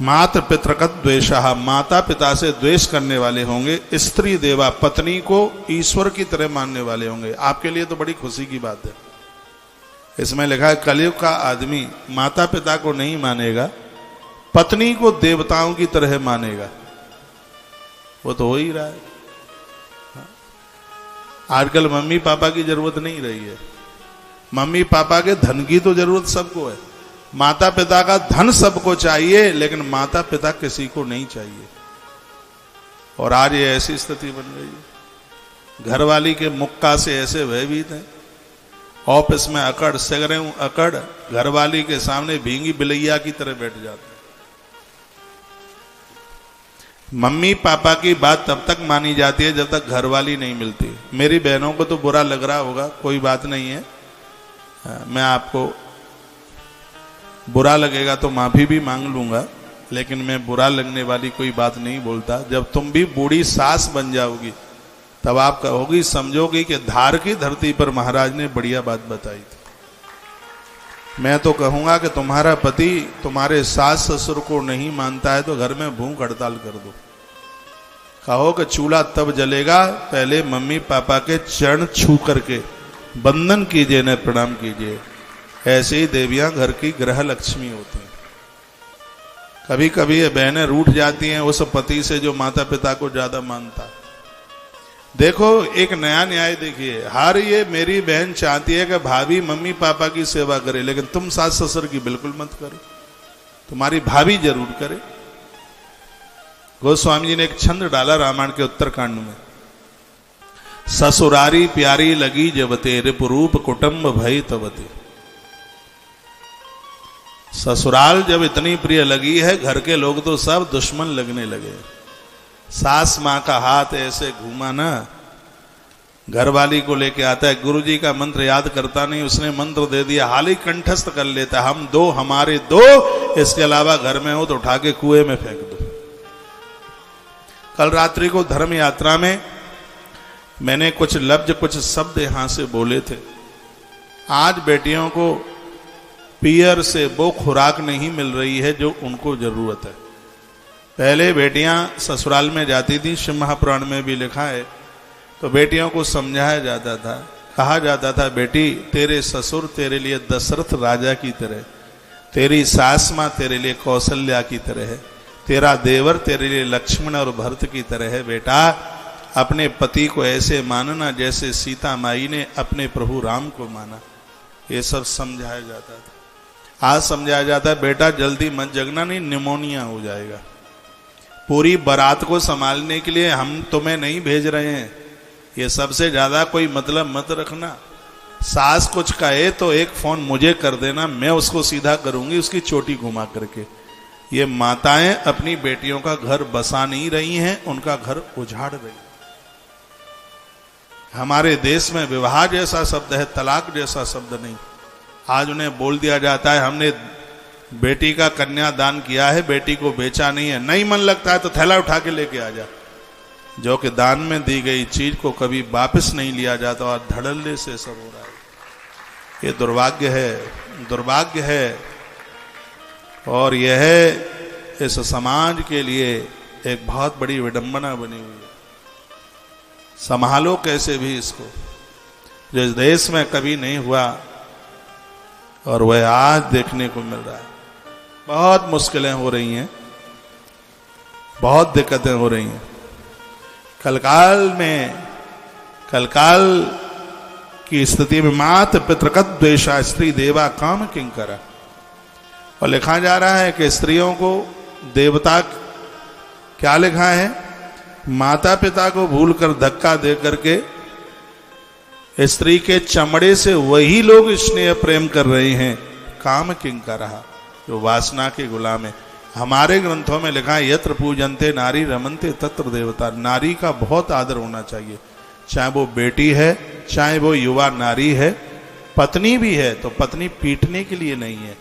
मात्र पितृकत द्वेषः, माता पिता से द्वेष करने वाले होंगे। स्त्री देवा, पत्नी को ईश्वर की तरह मानने वाले होंगे। आपके लिए तो बड़ी खुशी की बात है। इसमें लिखा है कलयुग का आदमी माता पिता को नहीं मानेगा, पत्नी को देवताओं की तरह मानेगा। वो तो हो ही रहा है। आजकल मम्मी पापा की जरूरत नहीं रही है। मम्मी पापा के धन की तो जरूरत सबको है। माता पिता का धन सबको चाहिए, लेकिन माता पिता किसी को नहीं चाहिए। और आज ये ऐसी स्थिति बन गई है। घरवाली के मुक्का से ऐसे भयभीत हैं। ऑफिस में अकड़, सिगरेट अकड़, घरवाली के सामने भींगी बिलैया की तरह बैठ जाते। मम्मी पापा की बात तब तक मानी जाती है जब तक घरवाली नहीं मिलती। मेरी बहनों को तो बुरा लग रहा होगा, कोई बात नहीं है। मैं आपको बुरा लगेगा तो माफी भी मांग लूंगा, लेकिन मैं बुरा लगने वाली कोई बात नहीं बोलता। जब तुम भी बूढ़ी सास बन जाओगी तब आप कहोगी, समझोगी कि धार की धरती पर महाराज ने बढ़िया बात बताई थी। मैं तो कहूंगा कि तुम्हारा पति तुम्हारे सास ससुर को नहीं मानता है तो घर में भूख हड़ताल कर दो। कहो कि चूल्हा तब जलेगा, पहले मम्मी पापा के चरण छू करके बंदन कीजिए, न प्रणाम कीजिए। ऐसे ही देवियां घर की ग्रह लक्ष्मी होती हैं। कभी कभी ये बहनें रूठ जाती हैं उस पति से जो माता पिता को ज्यादा मानता है। देखो, एक नया न्याय देखिए। हर ये मेरी बहन चाहती है कि भाभी मम्मी पापा की सेवा करे, लेकिन तुम सास ससुर की बिल्कुल मत करो। तुम्हारी भाभी जरूर करे। गोस्वामी जी ने एक छंद डाला रामायण के उत्तरकांड में, ससुरारी प्यारी लगी जबते रिपुरूप कुटुंब भई तबते। ससुराल जब इतनी प्रिय लगी है, घर के लोग तो सब दुश्मन लगने लगे। सास मां का हाथ ऐसे घूमा ना, घरवाली को लेके आता है, गुरुजी का मंत्र याद करता नहीं, उसने मंत्र दे दिया, हाल ही कंठस्थ कर लेता, हम दो हमारे दो, इसके अलावा घर में हो तो उठा के कुएं में फेंक दो। कल रात्रि को धर्म यात्रा में मैंने कुछ लफ्ज, कुछ शब्द यहां से बोले थे। आज बेटियों को पियर से वो खुराक नहीं मिल रही है जो उनको जरूरत है। पहले बेटियां ससुराल में जाती थी, शिव महापुराण में भी लिखा है, तो बेटियों को समझाया जाता था, कहा जाता था, बेटी तेरे ससुर तेरे लिए दशरथ राजा की तरह, तेरी सास मां तेरे लिए कौशल्या की तरह है, तेरा देवर तेरे लिए लक्ष्मण और भरत की तरह है। बेटा, अपने पति को ऐसे मानना जैसे सीता माई ने अपने प्रभु राम को माना। ये सब समझाया जाता था। आज समझाया जाता है, बेटा जल्दी मत जगना, नहीं निमोनिया हो जाएगा। पूरी बारात को संभालने के लिए हम तुम्हें नहीं भेज रहे हैं, ये सबसे ज्यादा कोई मतलब मत रखना। सास कुछ कहे तो एक फोन मुझे कर देना, मैं उसको सीधा करूंगी उसकी चोटी घुमा करके। ये माताएं अपनी बेटियों का घर बसा नहीं रही हैं, उनका घर उजाड़ रही। हमारे देश में विवाह जैसा शब्द है, तलाक जैसा शब्द नहीं। आज उन्हें बोल दिया जाता है, हमने बेटी का कन्यादान किया है, बेटी को बेचा नहीं है। नहीं मन लगता है तो थैला उठा के लेके आ जा। जो कि दान में दी गई चीज को कभी वापस नहीं लिया जाता और धड़ल्ले से सब हो रहा है। ये दुर्भाग्य है, दुर्भाग्य है। और यह इस समाज के लिए एक बहुत बड़ी विडंबना बनी हुई है। संभालो कैसे भी इसको, जो इस देश में कभी नहीं हुआ और वह आज देखने को मिल रहा है। बहुत मुश्किलें हो रही हैं, बहुत दिक्कतें हो रही हैं। कलकाल की स्थिति में मात पितृकत द्वेषा स्त्री देवा काम किंकरा। और लिखा जा रहा है कि स्त्रियों को देवता, क्या लिखा है, माता पिता को भूलकर धक्का दे करके स्त्री के चमड़े से वही लोग स्नेह प्रेम कर रहे हैं। काम किंकरः, जो वासना के गुलाम है। हमारे ग्रंथों में लिखा है यत्र पूजन्ते नारी रमन्ते तत्र देवता। नारी का बहुत आदर होना चाहिए, चाहे वो बेटी है, चाहे वो युवा नारी है, पत्नी भी है तो पत्नी पीटने के लिए नहीं है,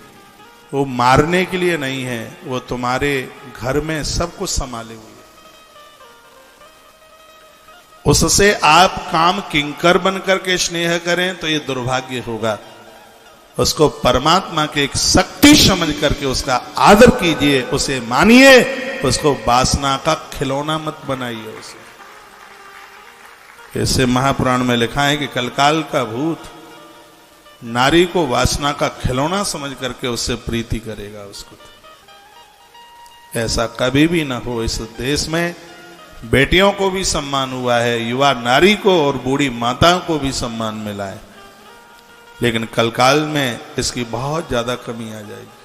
वो मारने के लिए नहीं है, वो तुम्हारे घर में सब कुछ संभाले हुए। उससे आप काम किंकर बन करके स्नेह करें तो ये दुर्भाग्य होगा। उसको परमात्मा के एक शक्ति समझ करके उसका आदर कीजिए, उसे मानिए, उसको वासना का खिलौना मत बनाइए उसे। ऐसे महापुराण में लिखा है कि कलकाल का भूत नारी को वासना का खिलौना समझ करके उससे प्रीति करेगा उसको। ऐसा कभी भी ना हो। इस देश में बेटियों को भी सम्मान हुआ है, युवा नारी को और बूढ़ी माताओं को भी सम्मान मिला है, लेकिन कलकाल में इसकी बहुत ज्यादा कमी आ जाएगी,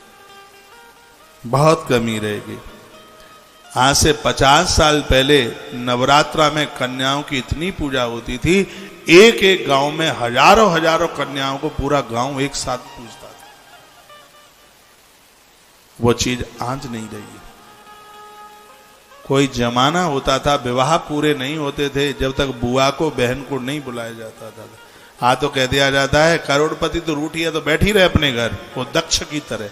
बहुत कमी रहेगी। आज से 50 साल पहले नवरात्रा में कन्याओं की इतनी पूजा होती थी, एक एक गांव में हजारों हजारों कन्याओं को पूरा गांव एक साथ पूजता था। वो चीज आज नहीं रही। कोई जमाना होता था विवाह पूरे नहीं होते थे जब तक बुआ को बहन को नहीं बुलाया जाता था। हाँ तो कह दिया जाता है करोड़पति तो रूठी है तो बैठी रहे अपने घर, वो दक्ष की तरह।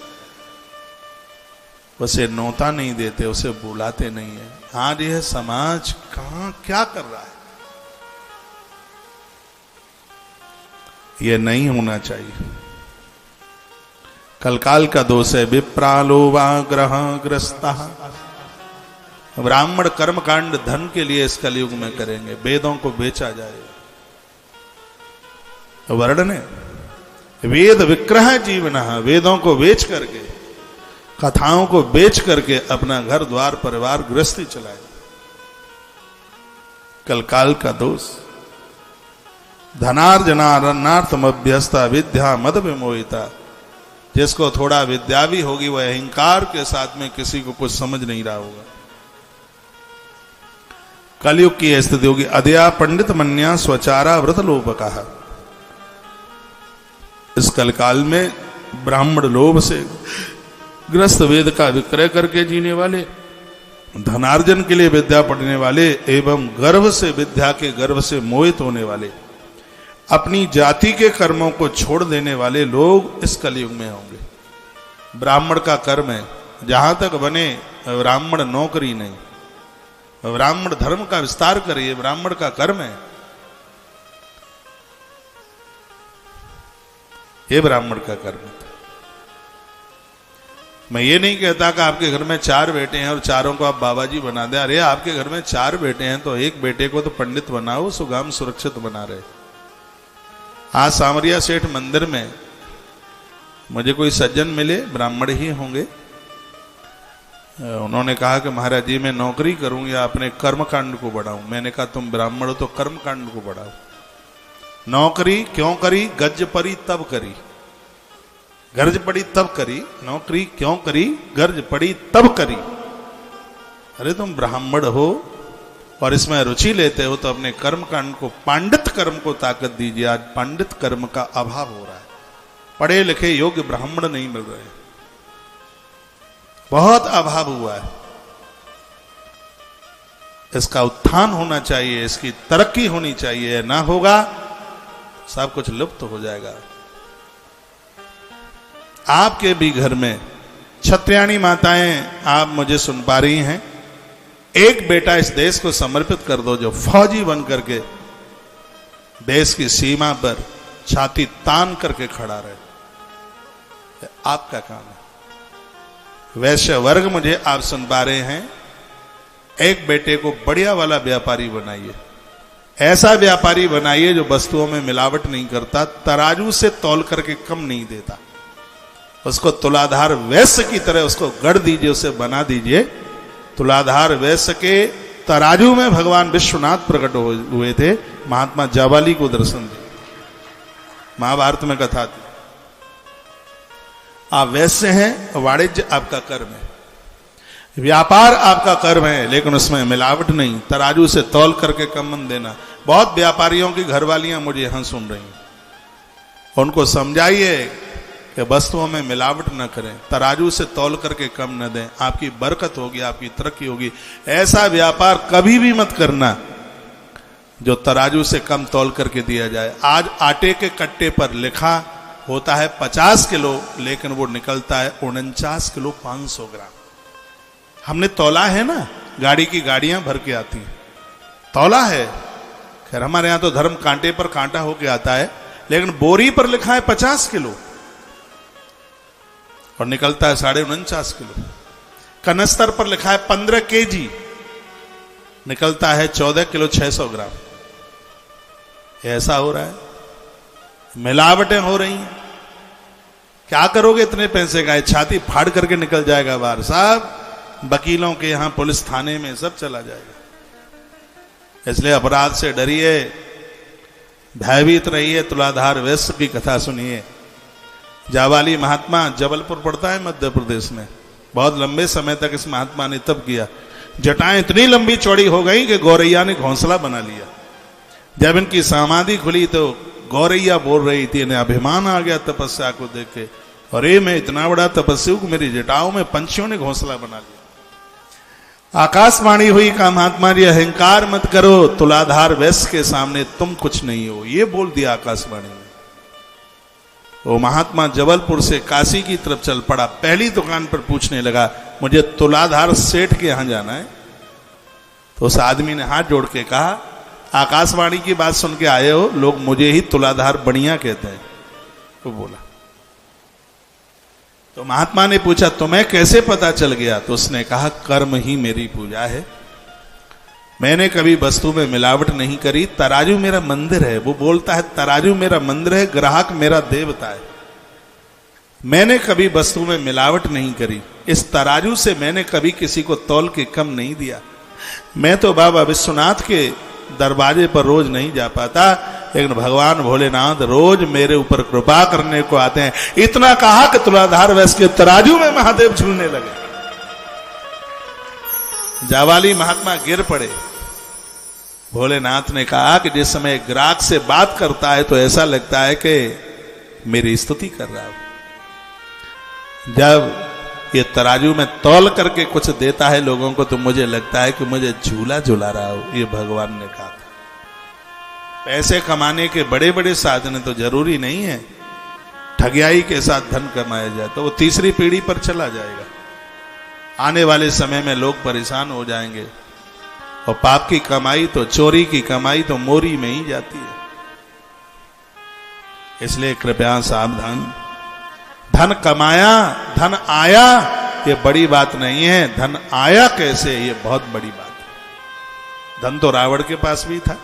उसे नौता नहीं देते, उसे बुलाते नहीं है। आज यह समाज कहां क्या कर रहा है, यह नहीं होना चाहिए। कलकाल का दोष है विप्रालो वा ग्रह ग्रस्ता। ब्राह्मण कर्मकांड धन के लिए इस कलयुग में करेंगे, वेदों को बेचा जाएगा। वर्णन है वेद विक्रह जीवन, वेदों को बेच करके, कथाओं को बेच करके अपना घर द्वार परिवार गृहस्थी चलाए। कलकाल का दोष। धनार्जनार्थम अभ्यस्ता विद्या मद विमोहिता। जिसको थोड़ा विद्या भी होगी वह अहंकार के साथ में किसी को कुछ समझ नहीं रहा होगा। कलयुग की स्थिति होगी अदया पंडित मन्या स्वचारा व्रत लोभ कहा। इस कलकाल में ब्राह्मण लोभ से ग्रस्त वेद का विक्रय करके जीने वाले, धनार्जन के लिए विद्या पढ़ने वाले एवं गर्व से विद्या के गर्व से मोहित होने वाले, अपनी जाति के कर्मों को छोड़ देने वाले लोग इस कलयुग में होंगे। ब्राह्मण का कर्म है, जहां तक बने ब्राह्मण नौकरी नहीं, ब्राह्मण धर्म का विस्तार करिए, ब्राह्मण का कर्म है। ये ब्राह्मण का कर्म है। मैं ये नहीं कहता कि आपके घर में 4 बेटे हैं और चारों को आप बाबा जी बना दें। अरे आपके घर में 4 बेटे हैं तो एक बेटे को तो पंडित बनाओ, सुगम सुरक्षित बना रहे। आज सामरिया सेठ मंदिर में मुझे कोई सज्जन मिले, ब्राह्मण ही होंगे। उन्होंने कहा कि महाराज जी मैं नौकरी करूं या अपने कर्मकांड को बढ़ाऊं। मैंने कहा तुम ब्राह्मण हो तो कर्मकांड को बढ़ाओ। नौकरी क्यों करी? गज पड़ी तब करी, गर्ज पड़ी तब करी। नौकरी क्यों करी? गर्ज पड़ी तब करी। अरे तुम ब्राह्मण हो और इसमें रुचि लेते हो तो अपने कर्म कांड को, पांडित कर्म को ताकत दीजिए। आज पांडित कर्म का अभाव हो रहा है, पढ़े लिखे योग्य ब्राह्मण नहीं मिल रहे, बहुत अभाव हुआ है। इसका उत्थान होना चाहिए, इसकी तरक्की होनी चाहिए। ना होगा सब कुछ लुप्त हो जाएगा। आपके भी घर में क्षत्रियाणी माताएं, आप मुझे सुन पा रही हैं, एक बेटा इस देश को समर्पित कर दो जो फौजी बन करके देश की सीमा पर छाती तान करके खड़ा रहे। आपका काम है। वैश्य वर्ग मुझे आप सुन पा रहे हैं, एक बेटे को बढ़िया वाला व्यापारी बनाइए। ऐसा व्यापारी बनाइए जो वस्तुओं में मिलावट नहीं करता, तराजू से तौल करके कम नहीं देता। उसको तुलाधार वैश्य की तरह उसको गढ़ दीजिए, उसे बना दीजिए। तुलाधार वैश्य के तराजू में भगवान विश्वनाथ प्रकट हुए थे। महात्मा जाबाली को दर्शन दिए, महाभारत में कथा थी। आप वैश्य हैं, वाणिज्य आपका कर्म है, व्यापार आपका कर्म है, लेकिन उसमें मिलावट नहीं, तराजू से तौल करके कम मन देना। बहुत व्यापारियों की घरवालियां मुझे यहां सुन रही हैं, उनको समझाइए कि वस्तुओं में मिलावट न करें, तराजू से तौल करके कम न दें, आपकी बरकत होगी, आपकी तरक्की होगी। ऐसा व्यापार कभी भी मत करना जो तराजू से कम तौल करके दिया जाए। आज आटे के कट्टे पर लिखा होता है 50 किलो, लेकिन वो निकलता है 49 किलो 500 ग्राम। हमने तौला है ना, गाड़ी की गाड़ियां भर के आती हैं, तौला है। खैर हमारे यहां तो धर्म कांटे पर कांटा होके आता है, लेकिन बोरी पर लिखा है 50 किलो और निकलता है 49.5 किलो। कनस्तर पर लिखा है 15 केजी, निकलता है 14 किलो 600 ग्राम। ऐसा हो रहा है, मिलावटें हो रही हैं। क्या करोगे इतने पैसे का? छाती फाड़ करके निकल जाएगा बाहर, साहब वकीलों के यहां, पुलिस थाने में सब चला जाएगा। इसलिए अपराध से डरिए, भयभीत रहिए। तुलाधार वैश्य की कथा सुनिए। जावाली महात्मा, जबलपुर पड़ता है मध्य प्रदेश में, बहुत लंबे समय तक इस महात्मा ने तप किया। जटाएं इतनी लंबी चौड़ी हो गई कि गौरैया ने घोंसला बना लिया। जब इनकी समाधि खुली तो गौरैया बोल रही थी, इन्हें अभिमान आ गया तपस्या को देख के, अरे मैं इतना बड़ा तपस्वी हूं, मेरी जटाओं में पंछियों ने घोंसला बना लिया। आकाशवाणी हुई का महात्मा जी अहंकार मत करो, तुलाधार वैश्य के सामने तुम कुछ नहीं हो, ये बोल दिया आकाशवाणी में। वो महात्मा जबलपुर से काशी की तरफ चल पड़ा। पहली दुकान पर पूछने लगा, मुझे तुलाधार सेठ के यहां जाना है। तो उस आदमी ने हाथ जोड़ के कहा, आकाशवाणी की बात सुन के आए हो, लोग मुझे ही तुलाधार बढ़िया कहते हैं। वो बोला। तो महात्मा ने पूछा, तुम्हें कैसे पता चल गया? तो उसने कहा, कर्म ही मेरी पूजा है, मैंने कभी वस्तु में मिलावट नहीं करी। तराजू मेरा मंदिर है। वो बोलता है, तराजू मेरा मंदिर है, ग्राहक मेरा देवता है। मैंने कभी वस्तु में मिलावट नहीं करी। इस तराजू से मैंने कभी किसी को तौल के कम नहीं दिया। मैं तो बाबा विश्वनाथ के दरवाजे पर रोज नहीं जा पाता, लेकिन भगवान भोलेनाथ रोज मेरे ऊपर कृपा करने को आते हैं। इतना कहा कि तुलाधार वैश्य के तराजू में महादेव झूलने लगे। जावाली महात्मा गिर पड़े। भोलेनाथ ने कहा कि जिस समय ग्राहक से बात करता है तो ऐसा लगता है कि मेरी स्तुति कर रहा हो। जब ये तराजू में तौल करके कुछ देता है लोगों को तो मुझे लगता है कि मुझे झूला झूला रहा हो। ये भगवान ने कहा था। पैसे कमाने के बड़े बड़े साधन तो जरूरी नहीं है, ठगियाई के साथ धन कमाया जाए तो वो तीसरी पीढ़ी पर चला जाएगा। आने वाले समय में लोग परेशान हो जाएंगे। और पाप की कमाई तो, चोरी की कमाई तो मोरी में ही जाती है। इसलिए कृपया सावधान। धन कमाया, धन आया, ये बड़ी बात नहीं है। धन आया कैसे, ये बहुत बड़ी बात है। धन तो रावण के पास भी था,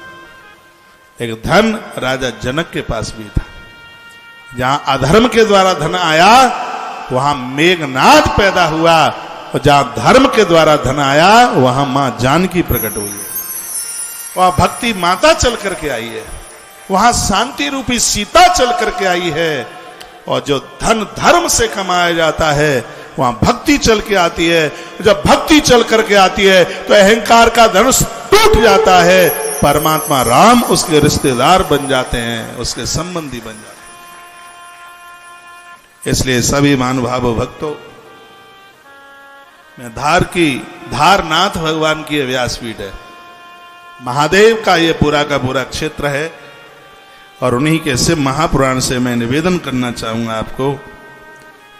एक धन राजा जनक के पास भी था। जहां अधर्म के द्वारा धन आया वहां मेघनाद पैदा हुआ, और जहां धर्म के द्वारा धन आया वहां मां जानकी प्रकट हुई है। वहां भक्ति माता चल करके आई है, वहां शांति रूपी सीता चल करके आई है। और जो धन धर्म से कमाया जाता है वहां भक्ति चल के आती है। जब भक्ति चल करके आती है तो अहंकार का धनुष टूट जाता है। परमात्मा राम उसके रिश्तेदार बन जाते हैं, उसके संबंधी बन जाते हैं। इसलिए सभी महानुभाव भक्तों, धारनाथ भगवान की व्यासपीठ है, महादेव का ये पूरा का पूरा क्षेत्र है। और उन्हीं के शिव महापुराण से मैं निवेदन करना चाहूंगा आपको,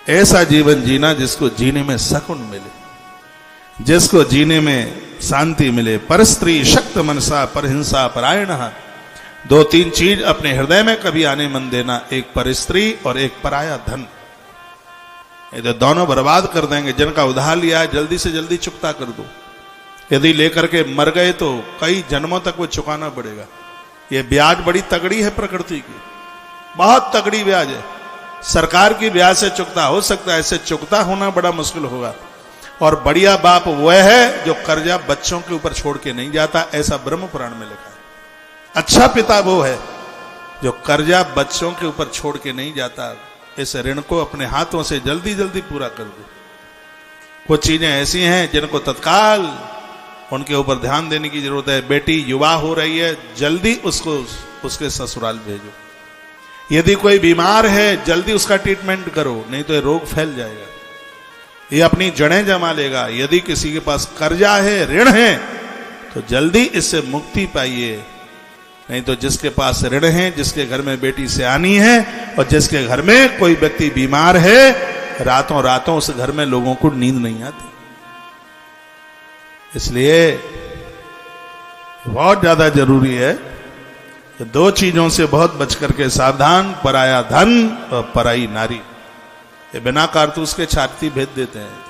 ऐसा जीवन जीना जिसको जीने में सकून मिले, जिसको जीने में शांति मिले। पर स्त्री शक्त मनसा पर हिंसा परायण। दो तीन चीज अपने हृदय में कभी आने मन देना, एक पर स्त्री और एक पराया धन। ये तो दोनों बर्बाद कर देंगे। जिनका उधार लिया है जल्दी से जल्दी चुकता कर दो। यदि लेकर के मर गए तो कई जन्मों तक वो चुकाना पड़ेगा। ये ब्याज बड़ी तगड़ी है प्रकृति की, बहुत तगड़ी ब्याज है। सरकार की ब्याज से चुकता हो सकता है, ऐसे चुकता होना बड़ा मुश्किल होगा। और बढ़िया बाप वह है जो कर्जा बच्चों के ऊपर छोड़ के नहीं जाता, ऐसा ब्रह्म पुराण में लिखा है। अच्छा पिता वो है जो कर्जा बच्चों के ऊपर छोड़ के नहीं जाता। इस ऋण को अपने हाथों से जल्दी जल्दी पूरा कर दो। कुछ चीजें ऐसी हैं जिनको तत्काल उनके ऊपर ध्यान देने की जरूरत है। बेटी युवा हो रही है, जल्दी उसको उसके ससुराल भेजो। यदि कोई बीमार है, जल्दी उसका ट्रीटमेंट करो, नहीं तो ये रोग फैल जाएगा, ये अपनी जड़ें जमा लेगा। यदि किसी के पास कर्जा है, ऋण है, तो जल्दी इससे मुक्ति पाइए, नहीं तो जिसके पास ऋण है, जिसके घर में बेटी सयानी है और जिसके घर में कोई व्यक्ति बीमार है, रातों रातों उस घर में लोगों को नींद नहीं आती। इसलिए बहुत ज्यादा जरूरी है कि दो चीजों से बहुत बच करके सावधान, पराया धन और पराई नारी। ये बिना कारतूस के छाती भेद देते हैं।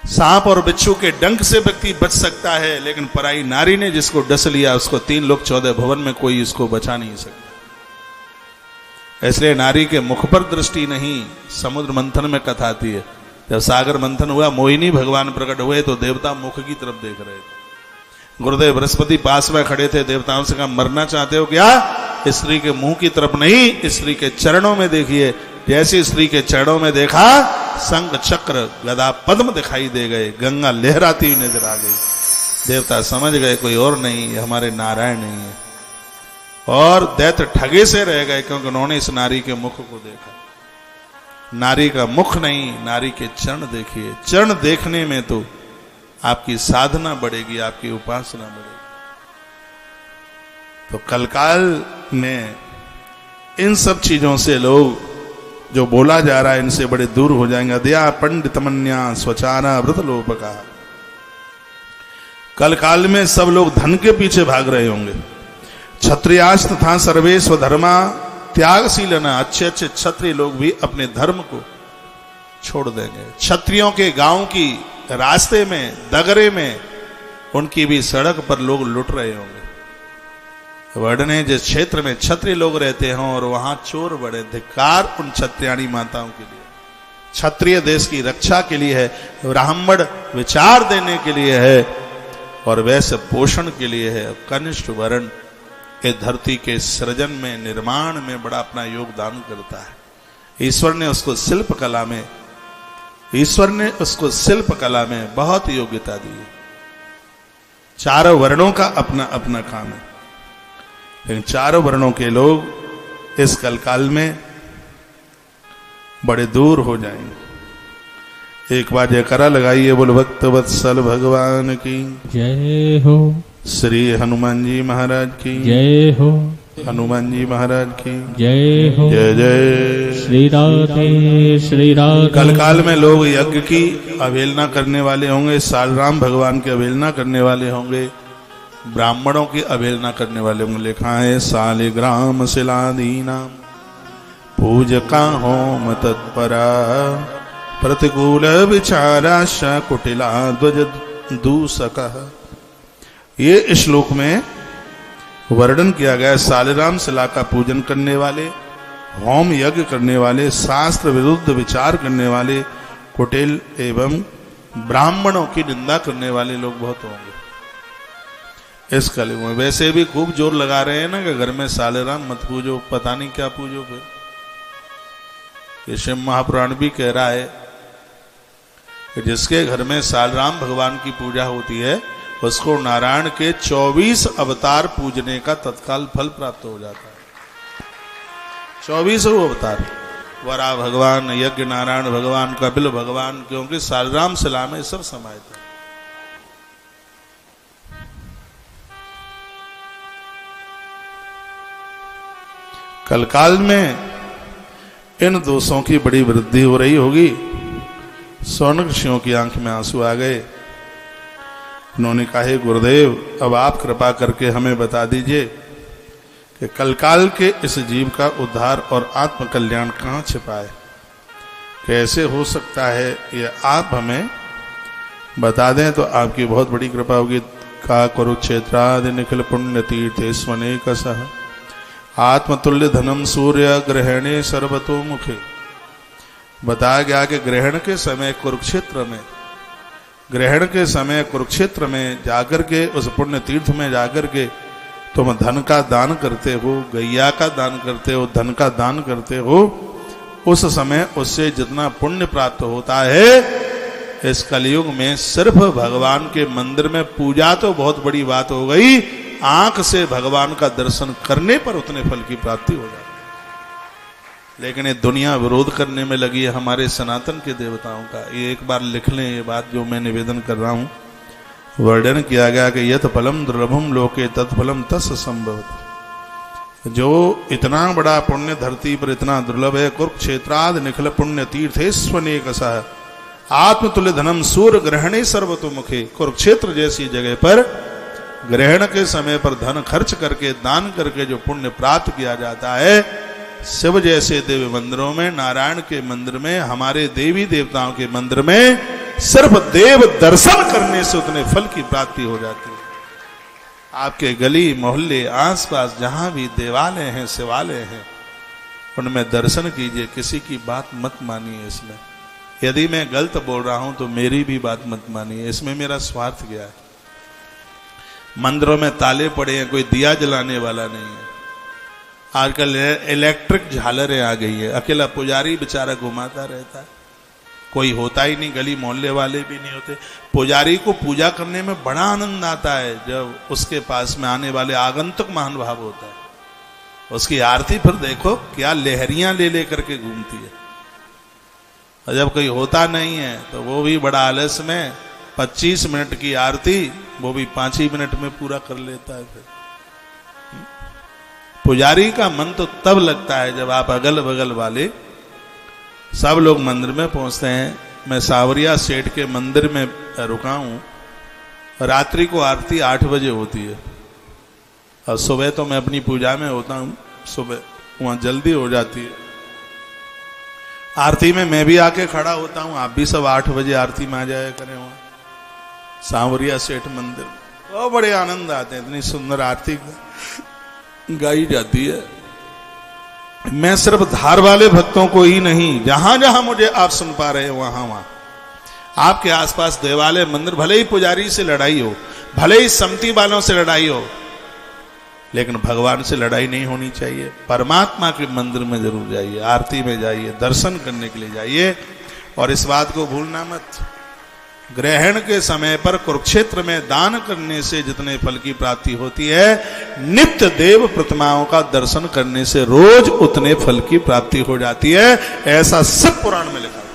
सांप और बिच्छू के डंक से व्यक्ति बच सकता है, लेकिन पराई नारी ने जिसको डस लिया, उसको 3 लोक 14 भवन में कोई इसको बचा नहीं सकता। इसलिए नारी के मुख पर दृष्टि नहीं। समुद्र मंथन में कथा आती है, जब सागर मंथन हुआ, मोहिनी भगवान प्रकट हुए तो देवता मुख की तरफ देख रहे थे। गुरुदेव बृहस्पति पास में खड़े थे, देवताओं से कहा, मरना चाहते हो क्या? स्त्री के मुंह की तरफ नहीं, स्त्री के चरणों में देखिए। जैसे स्त्री के चरणों में देखा, शंख चक्र गदा पद्म दिखाई दे गए, गंगा लहराती हुई नजर आ गई। देवता समझ गए कोई और नहीं, हमारे नारायण नहीं है, और दैत्य ठगे से रह गए, क्योंकि उन्होंने इस नारी के मुख को देखा। नारी का मुख नहीं, नारी के चरण देखिए। चरण देखने में तो आपकी साधना बढ़ेगी, आपकी उपासना बढ़ेगी। तो कलकाल में इन सब चीजों से लोग, जो बोला जा रहा है, इनसे बड़े दूर हो जाएंगे। दया पंडितमन्या स्वचारा व्रत लोपका। कलकाल में सब लोग धन के पीछे भाग रहे होंगे। क्षत्रियास तथा सर्वे स्वधर्मा त्यागशीलना। अच्छे अच्छे क्षत्रिय लोग भी अपने धर्म को छोड़ देंगे। क्षत्रियों के गांव की रास्ते में, दगरे में, उनकी भी सड़क पर लोग लुट रहे होंगे। वर्णने जिस क्षेत्र में क्षत्रिय लोग रहते हों और वहां चोर बड़े, धिक्कार उन क्षत्रियाणी माताओं के लिए। क्षत्रिय देश की रक्षा के लिए है, ब्राह्मण विचार देने के लिए है, और वैसे पोषण के लिए है। कनिष्ठ वर्ण ये धरती के सृजन में, निर्माण में बड़ा अपना योगदान करता है। ईश्वर ने उसको शिल्प कला में बहुत योग्यता दी है। चारों वर्णों का अपना अपना काम है, लेकिन चारों वर्णों के लोग इस कलकाल में बड़े दूर हो जाएंगे। एक बार जयकारा लगाइए, बोल भक्त वत्सल भगवान की जय हो। श्री हनुमान जी महाराज की जय हो। हनुमान जी महाराज की जय हो। जय जय श्री राधे श्री राधे। कलकाल में लोग यज्ञ की अवहेलना करने वाले होंगे, सालराम भगवान की अवहेलना करने वाले होंगे, ब्राह्मणों की अवहेलना करने वाले होंगे। लिखा है, सालिग्राम शिलादीना पूजका होम तत्परा प्रतिकूल विचारा कुटिला ध्वज दूषक। ये श्लोक में वर्णन किया गया। सालिग्राम शिला का पूजन करने वाले, होम यज्ञ करने वाले, शास्त्र विरुद्ध विचार करने वाले, कुटिल एवं ब्राह्मणों की निंदा करने वाले लोग बहुत होंगे इस कलयुग में। वैसे भी खूब जोर लगा रहे हैं ना कि घर में सालिग्राम मत पूजो, पता नहीं क्या पूजो। फिर ये शिव महापुराण भी कह रहा है कि जिसके घर में सालिग्राम भगवान की पूजा होती है, उसको नारायण के 24 अवतार पूजने का तत्काल फल प्राप्त हो जाता है। 24 अवतार, वरा भगवान, यज्ञ नारायण भगवान, कपिल भगवान, क्योंकि सालिग्राम शिला में सब समाहित है। कलकाल में इन दोषों की बड़ी वृद्धि हो रही होगी। सौनक ऋषियों की आंख में आंसू आ गए। उन्होंने कहा, हे गुरुदेव, अब आप कृपा करके हमें बता दीजिए कि कलकाल के इस जीव का उद्धार और आत्म कल्याण कहाँ छिपा है, कैसे हो सकता है, ये आप हमें बता दें तो आपकी बहुत बड़ी कृपा होगी। का कुरुक्षेत्रादि निखिल पुण्य तीर्थे स्वने कसः आत्मतुल्य धनम सूर्य ग्रहणे सर्वतो मुखे। बताया गया कि ग्रहण के समय कुरुक्षेत्र में जाकर के, उस पुण्य तीर्थ में जाकर के तुम धन का दान करते हो, गैया का दान करते हो, धन का दान करते हो। उस समय उससे जितना पुण्य प्राप्त होता है, इस कलयुग में सिर्फ भगवान के मंदिर में पूजा तो बहुत बड़ी बात हो गई, आंख से भगवान का दर्शन करने पर उतने फल की प्राप्ति हो जाती। लेकिन ये दुनिया विरोध करने में लगी है हमारे सनातन के देवताओं का। ये एक बार लिख लें, ये बात जो मैं निवेदन कर रहा हूं। वर्णन किया गया कि यत फलम दुर्लभम लोके तत्फलम तस् संभव। जो इतना बड़ा पुण्य धरती पर इतना दुर्लभ है, कुरुक्षेत्राद निखिल पुण्य तीर्थेश्वनेक सह आत्मतुल्य धनम सूर्य ग्रहणे सर्वतोमुखे। कुरुक्षेत्र जैसी जगह पर ग्रहण के समय पर धन खर्च करके दान करके जो पुण्य प्राप्त किया जाता है, शिव जैसे देवी मंदिरों में, नारायण के मंदिर में, हमारे देवी देवताओं के मंदिर में सिर्फ देव दर्शन करने से उतने फल की प्राप्ति हो जाती है। आपके गली मोहल्ले आसपास जहां भी देवालय हैं, शिवालय हैं, उनमें दर्शन कीजिए, किसी की बात मत मानिए। इसमें यदि मैं गलत बोल रहा हूं तो मेरी भी बात मत मानिए, इसमें मेरा स्वार्थ क्या है। मंदिरों में ताले पड़े हैं, कोई दिया जलाने वाला नहीं है। आजकल इलेक्ट्रिक झालरें आ गई है, अकेला पुजारी बेचारा घुमाता रहता है, कोई होता ही नहीं, गली मोहल्ले वाले भी नहीं होते। पुजारी को पूजा करने में बड़ा आनंद आता है जब उसके पास में आने वाले आगंतुक महान भाव होता है। उसकी आरती फिर देखो क्या लहरियां ले ले करके घूमती है। और जब कोई होता नहीं है तो वो भी बड़ा आलस में 25 मिनट की आरती वो भी 5 ही मिनट में पूरा कर लेता है। फिर पुजारी का मन तो तब लगता है जब आप अगल बगल वाले सब लोग मंदिर में पहुंचते हैं। मैं सावरिया सेठ के मंदिर में रुका हूं, रात्रि को आरती 8 बजे होती है और सुबह तो मैं अपनी पूजा में होता हूं, सुबह वहां जल्दी हो जाती है। आरती में मैं भी आके खड़ा होता हूं, आप भी सब 8 बजे आरती में आ जाया करें वहां सांवरिया सेठ मंदिर। बहुत बड़े आनंद आते हैं, इतनी सुंदर आरती गाई जाती है। मैं सिर्फ धार वाले भक्तों को ही नहीं, जहां जहां मुझे आप सुन पा रहे हैं वहां वहां आपके आसपास देवालय मंदिर, भले ही पुजारी से लड़ाई हो, भले ही समिति वालों से लड़ाई हो, लेकिन भगवान से लड़ाई नहीं होनी चाहिए। परमात्मा के मंदिर में जरूर जाइए, आरती में जाइए, दर्शन करने के लिए जाइए। और इस बात को भूलना मत, ग्रहण के समय पर कुरुक्षेत्र में दान करने से जितने फल की प्राप्ति होती है, नित्य देव प्रतिमाओं का दर्शन करने से रोज उतने फल की प्राप्ति हो जाती है। ऐसा सब पुराण में लिखा हुआ है।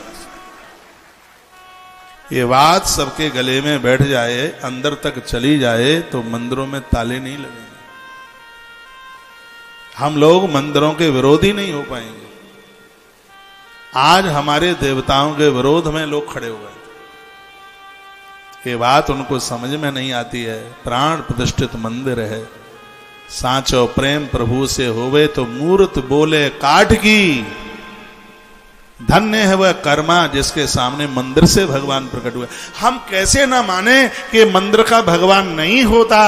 ये बात सबके गले में बैठ जाए, अंदर तक चली जाए तो मंदिरों में ताले नहीं लगेंगे। हम लोग मंदिरों के विरोधी नहीं हो पाएंगे। आज हमारे देवताओं के विरोध में लोग खड़े हुए, ये बात उनको समझ में नहीं आती है। प्राण प्रतिष्ठित मंदिर है, सांचो प्रेम प्रभु से होवे तो मूर्त बोले काठ की। धन्य है वह कर्मा जिसके सामने मंदिर से भगवान प्रकट हुए। हम कैसे ना माने कि मंदिर का भगवान नहीं होता।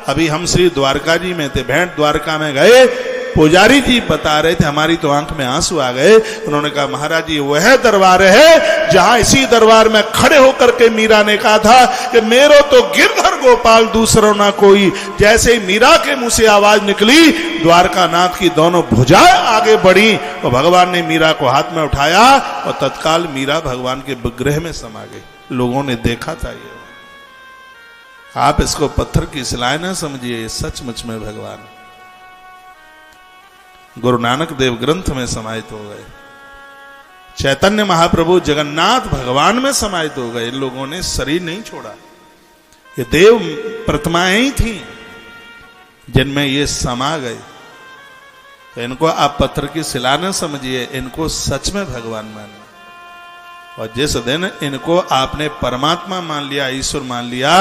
अभी हम श्री द्वारका जी में थे, भेंट द्वारका में गए, पुजारी जी बता रहे थे, हमारी तो आंख में आंसू आ गए। उन्होंने कहा महाराज जी वह दरबार है जहां इसी दरबार में खड़े होकर के मीरा ने कहा था कि मेरो तो गिरधर गोपाल दूसरों ना कोई। जैसे ही मीरा के मुंह से आवाज निकली, द्वारका नाथ की दोनों भुजाएं आगे बढ़ी और भगवान ने मीरा को हाथ में उठाया और तत्काल मीरा भगवान के विग्रह में समा गई। लोगों ने देखा था ये। आप इसको पत्थर की सिलाई ना समझिए, ये सचमुच में भगवान गुरु नानक देव ग्रंथ में समाहित हो गए। चैतन्य महाप्रभु जगन्नाथ भगवान में समाहित हो गए। इन लोगों ने शरीर नहीं छोड़ा, ये देव प्रतिमाएं ही थी जिनमें ये समा गए। तो इनको आप पत्थर की शिला न समझिए, इनको सच में भगवान मानिए। और जिस दिन इनको आपने परमात्मा मान लिया, ईश्वर मान लिया,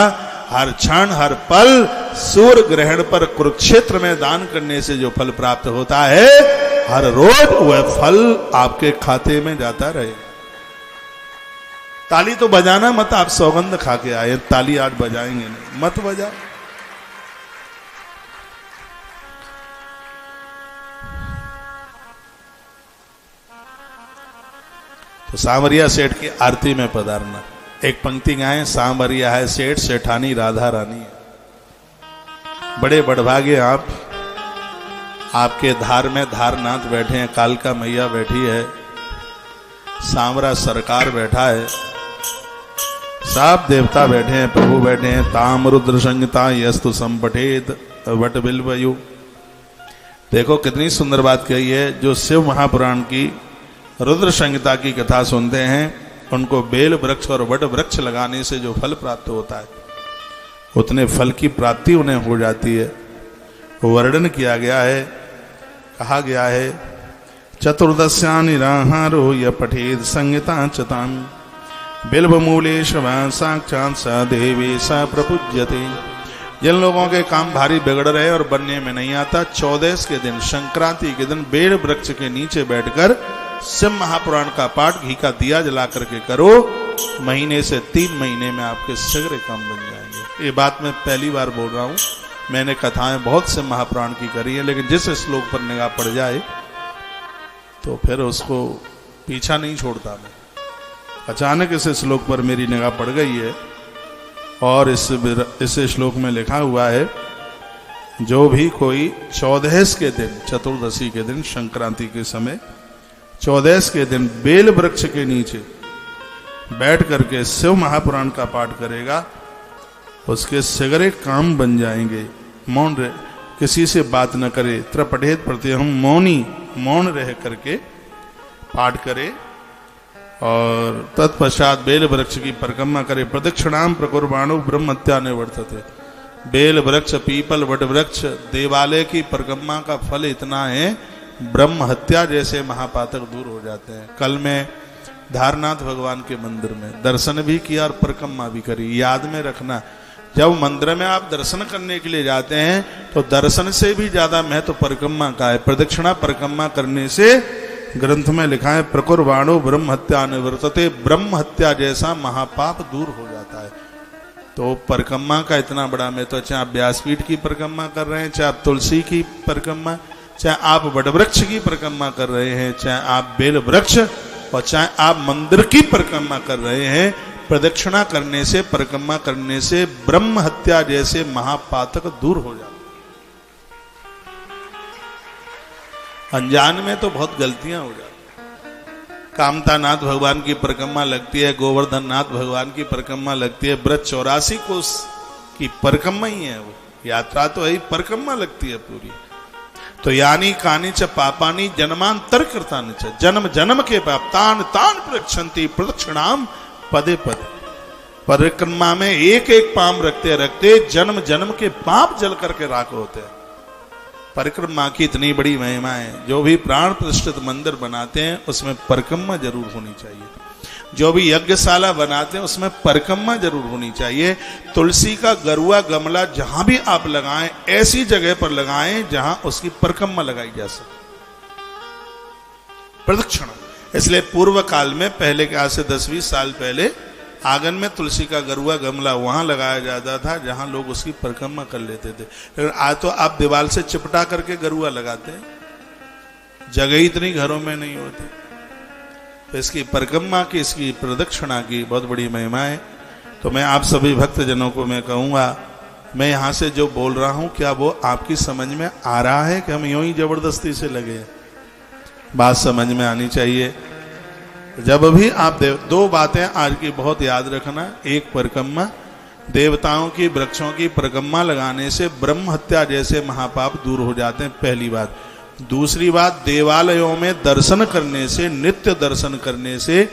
हर क्षण हर पल सूर्य ग्रहण पर कुरुक्षेत्र में दान करने से जो फल प्राप्त होता है, हर रोज वह फल आपके खाते में जाता रहे। ताली तो बजाना मत, आप सौगंध खा के आए, ताली आज बजाएंगे नहीं, मत बजा। तो सांवरिया सेठ की आरती में पधारना। एक पंक्ति गाएं, सांवरिया है सेठ, सेठानी राधा रानी है। बड़े बड़भागे आप, आपके धार में धारनाथ बैठे हैं, कालका मैया बैठी है, सांवरा सरकार बैठा है। सब देवता बैठे हैं, प्रभु बैठे हैं। ताम रुद्र संहिता यस्तु संपठेत वट बिल्वयु। देखो कितनी सुंदर बात कही है। जो शिव महापुराण की रुद्र संहिता की कथा सुनते हैं उनको बेल वृक्ष और वट वृक्ष लगाने से जो फल प्राप्त होता है उतने फल की प्राप्ति उन्हें हो जाती है। वर्णन किया गया है, कहा गया है चतुर्दश्यानि राहारो य पठेद संहिता चताम बिल्वमूले शवा साक्षात् स देवी स प्रपूज्यते। जिन लोगों के काम भारी बिगड़ रहे और बनने में नहीं आता, 14 के दिन संक्रांति के दिन बेल वृक्ष के नीचे बैठकर शिव महापुराण का पाठ घी का दिया जला करके करो। महीने से 3 महीने में आपके शीघ्र काम बन जाएंगे। ये बात मैं पहली बार बोल रहा हूँ। मैंने कथाएं बहुत से महापुराण की करी है, लेकिन जिस श्लोक पर निगाह पड़ जाए तो फिर उसको पीछा नहीं छोड़ता मैं। अचानक इस श्लोक पर मेरी निगाह पड़ गई है और इस श्लोक में लिखा हुआ है जो भी कोई 14 के दिन, चतुर्दशी के दिन, संक्रांति के समय 14 के दिन बेल वृक्ष के नीचे बैठ करके शिव महापुराण का पाठ करेगा उसके सगरे काम बन जाएंगे। मौन रहे, किसी से बात न करे, त्रिपठेत प्रति हम मौन रह करके पाठ करे और तत्पश्चात बेल वृक्ष की परिक्रमा करे। प्रदक्षिणाम प्रकुर्वाणो ब्रह्म हत्या निवर्तते। बेल वृक्ष, पीपल, वट वृक्ष, देवालय की परिक्रमा का फल इतना है, ब्रह्म हत्या जैसे महापातक दूर हो जाते हैं। कल मैं धारनाथ भगवान के मंदिर में दर्शन भी किया और परिक्रमा भी करी। याद में रखना, जब मंदिर में आप दर्शन करने के लिए जाते हैं तो दर्शन से भी ज्यादा महत्व परिक्रमा का है। प्रदक्षिणा परिक्रमा करने से ग्रंथ में लिखा है प्रकुर्वाणो ब्रह्म हत्या निवर्तते। ब्रह्म हत्या जैसा महापाप दूर हो जाता है। तो परिक्रमा का इतना बड़ा महत्व, चाहे आप व्यासपीठ की परिक्रमा कर रहे हैं, चाहे आप तुलसी की परिक्रमा, चाहे आप वटवृक्ष की परिक्रमा कर रहे हैं, चाहे आप बेल वृक्ष और चाहे आप मंदिर की परिक्रमा कर रहे हैं, प्रदक्षिणा करने से, परिक्रमा करने से ब्रह्म हत्या जैसे महापातक दूर हो जाते। अनजान में तो बहुत गलतियां हो जाती। कामतानाथ भगवान की परिक्रमा लगती है, गोवर्धन नाथ भगवान की परिक्रमा लगती है, ब्रज 84 कोस की परिक्रमा ही है। वो यात्रा तो है, परिक्रमा लगती है पूरी। तो यानी कानी च पापानी जन्मांतर कृतानि च, जन्म जन्म के पाप तान तान प्रक्षंति प्रदक्षिणाम पदे पदे। परिक्रमा में एक एक पाम रखते रखते जन्म जन्म के पाप जल करके राख होते हैं। परिक्रमा की इतनी बड़ी महिमा है। जो भी प्राण प्रतिष्ठित मंदिर बनाते हैं उसमें परिक्रमा जरूर होनी चाहिए। जो भी यज्ञशाला बनाते हैं उसमें परिक्रमा जरूर होनी चाहिए। तुलसी का गरुआ गमला जहां भी आप लगाएं, ऐसी जगह पर लगाएं जहां उसकी परिक्रमा लगाई जा सके, प्रदक्षिणा। इसलिए पूर्व काल में, पहले के आज से 10-20 साल पहले, आंगन में तुलसी का गरुआ गमला वहां लगाया जाता था जहां लोग उसकी परिक्रमा कर लेते थे। लेकिन आज तो आप दीवार से चिपटा करके गरुआ लगाते हैं, जगह इतनी घरों में नहीं होती। तो इसकी परिक्रमा की, इसकी प्रदक्षिणा की बहुत बड़ी महिमा है। तो मैं आप सभी भक्तजनों को मैं कहूँगा, मैं यहाँ से जो बोल रहा हूँ क्या वो आपकी समझ में आ रहा है कि हम यूं ही जबरदस्ती से लगे हैं? बात समझ में आनी चाहिए। जब भी आप दो बातें आज की बहुत याद रखना। एक, परिक्रमा, देवताओं की, वृक्षों की परिक्रमा लगाने से ब्रह्म हत्या जैसे महापाप दूर हो जाते हैं, पहली बात। दूसरी बात, देवालयों में दर्शन करने से, नित्य दर्शन करने से,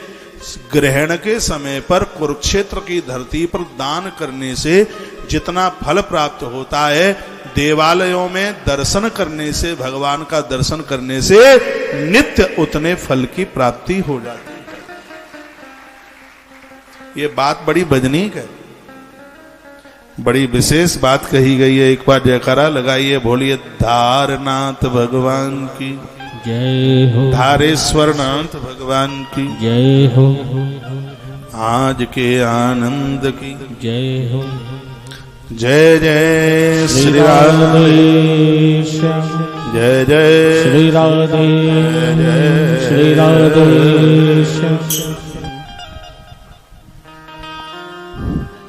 ग्रहण के समय पर कुरुक्षेत्र की धरती पर दान करने से जितना फल प्राप्त होता है, देवालयों में दर्शन करने से, भगवान का दर्शन करने से नित्य उतने फल की प्राप्ति हो जाती है। ये बात बड़ी वजनीक है, बड़ी विशेष बात कही गई है। एक बार जयकारा लगाइए, बोलिए धारनाथ भगवान की जय हो, धारेश्वर नाथ भगवान की जय हो, आज के आनंद की जय हो। जय जय श्री राधेश, जय जय श्री राधे, जय श्री राधेश।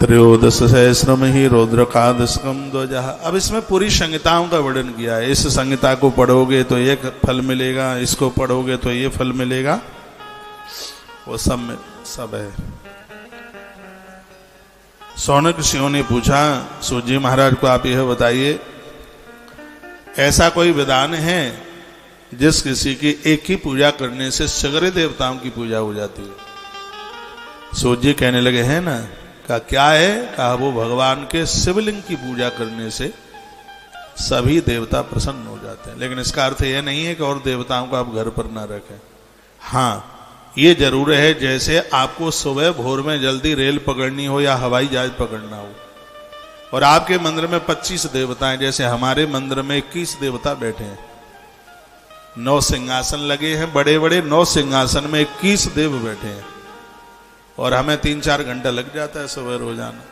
त्रयोदश सहस्रम ही रौद्रकादशकम ध्वजः। अब इसमें पूरी संहिताओं का वर्णन किया है। इस संहिता को पढ़ोगे तो ये फल मिलेगा, इसको पढ़ोगे तो ये फल मिलेगा, वो सब में सब है। शौनक ऋषियों ने पूछा, सूत जी महाराज को आप यह बताइए, ऐसा कोई विधान है जिस किसी की एक ही पूजा करने से सगरे देवताओं की पूजा हो जाती है? सूत जी कहने लगे, है ना। कहा क्या है? कहा वो भगवान के शिवलिंग की पूजा करने से सभी देवता प्रसन्न हो जाते हैं। लेकिन इसका अर्थ यह नहीं है कि और देवताओं को आप घर पर ना रखें। हाँ, ये जरूर है, जैसे आपको सुबह भोर में जल्दी रेल पकड़नी हो या हवाई जहाज पकड़ना हो, और आपके मंदिर में 25 देवता हैं, जैसे हमारे मंदिर में 21 देवता बैठे हैं, 9 सिंहासन लगे हैं, बड़े बड़े 9 सिंहासन में 21 देव बैठे हैं, और हमें 3-4 घंटा लग जाता है सुबह रोजाना।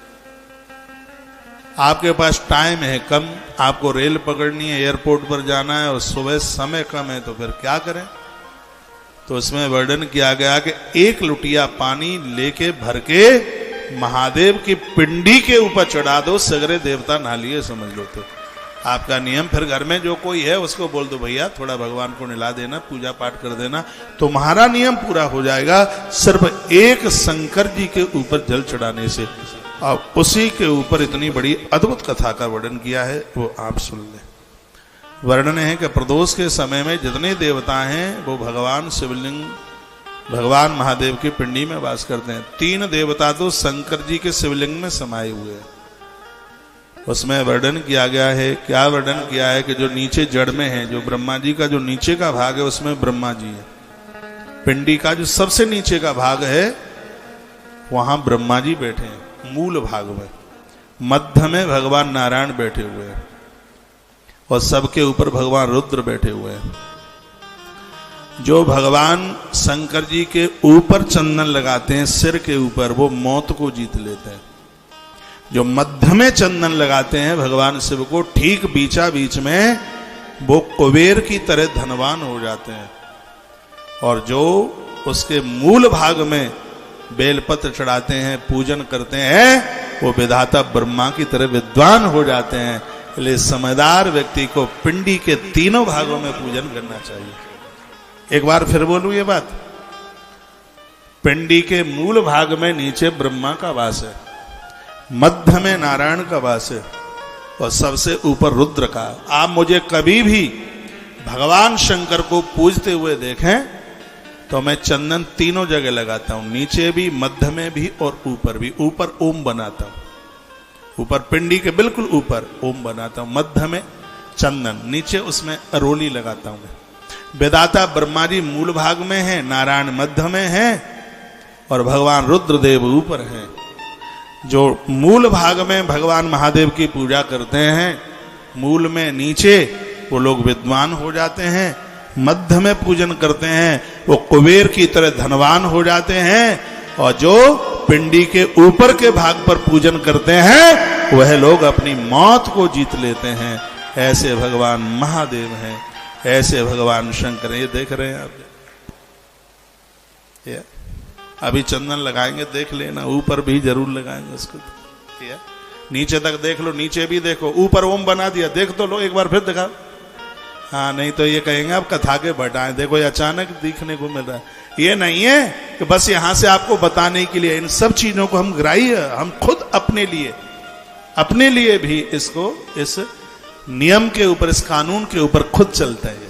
आपके पास टाइम है कम, आपको रेल पकड़नी है, एयरपोर्ट पर जाना है, और सुबह समय कम है, तो फिर क्या करें? तो इसमें वर्णन किया गया कि एक लुटिया पानी लेके भर के महादेव की पिंडी के ऊपर चढ़ा दो, सगरे देवता नहा लिए समझ लो। तो आपका नियम, फिर घर में जो कोई है उसको बोल दो, भैया थोड़ा भगवान को नहला देना, पूजा पाठ कर देना, तुम्हारा नियम पूरा हो जाएगा सिर्फ एक शंकर जी के ऊपर जल चढ़ाने से। अब उसी के ऊपर इतनी बड़ी अद्भुत कथा का वर्णन किया है, वो आप सुन लें। वर्णन है कि प्रदोष के समय में जितने देवता हैं वो भगवान शिवलिंग, भगवान महादेव की पिंडी में वास करते हैं। 3 देवता तो शंकर जी के शिवलिंग में समाये हुए हैं। उसमें वर्णन किया गया है, क्या वर्णन किया है कि जो नीचे जड़ में है, जो ब्रह्मा जी का जो नीचे का भाग है उसमें ब्रह्मा जी है, पिंडी का जो सबसे नीचे का भाग है वहां ब्रह्मा जी बैठे हैं मूल भाग में, मध्य में भगवान नारायण बैठे हुए हैं, और सबके ऊपर भगवान रुद्र बैठे हुए हैं। जो भगवान शंकर जी के ऊपर चंदन लगाते हैं सिर के ऊपर, वो मौत को जीत लेते हैं। जो मध्य में चंदन लगाते हैं भगवान शिव को, ठीक बीचा बीच में, वो कुबेर की तरह धनवान हो जाते हैं। और जो उसके मूल भाग में बेलपत्र चढ़ाते हैं, पूजन करते हैं, वो विधाता ब्रह्मा की तरह विद्वान हो जाते हैं। इसलिए समझदार व्यक्ति को पिंडी के तीनों भागों में पूजन करना चाहिए। एक बार फिर बोलूं ये बात, पिंडी के मूल भाग में नीचे ब्रह्मा का वास है, मध्य में नारायण का वास है, और सबसे ऊपर रुद्र का। आप मुझे कभी भी भगवान शंकर को पूजते हुए देखें तो मैं चंदन तीनों जगह लगाता हूं, नीचे भी, मध्य में भी और ऊपर भी। ऊपर ओम बनाता हूं, ऊपर पिंडी के बिल्कुल ऊपर ओम बनाता हूं, मध्य में चंदन, नीचे उसमें अरोली लगाता हूं। वेदाता ब्रह्मा जी मूल भाग में है, नारायण मध्य में है, और भगवान रुद्रदेव ऊपर है। जो मूल भाग में भगवान महादेव की पूजा करते हैं, मूल में नीचे, वो लोग विद्वान हो जाते हैं। मध्य में पूजन करते हैं, वो कुबेर की तरह धनवान हो जाते हैं। और जो पिंडी के ऊपर के भाग पर पूजन करते हैं, वह लोग अपनी मौत को जीत लेते हैं। ऐसे भगवान महादेव हैं, ऐसे भगवान शंकर। ये देख रहे हैं आप, ये अभी चंदन लगाएंगे, देख लेना, ऊपर भी जरूर लगाएंगे उसको। नीचे तक देख लो, नीचे भी देखो, ऊपर ओम बना दिया, देख तो लो, एक बार फिर दिखाओ। हाँ, नहीं तो ये कहेंगे आप कथा के भटाएं, देखो ये अचानक दिखने को मिल रहा है। ये नहीं है कि बस यहां से आपको बताने के लिए, इन सब चीजों को हम ग्राह्य, हम खुद अपने लिए भी इसको, इस नियम के ऊपर, इस कानून के ऊपर खुद चलता है।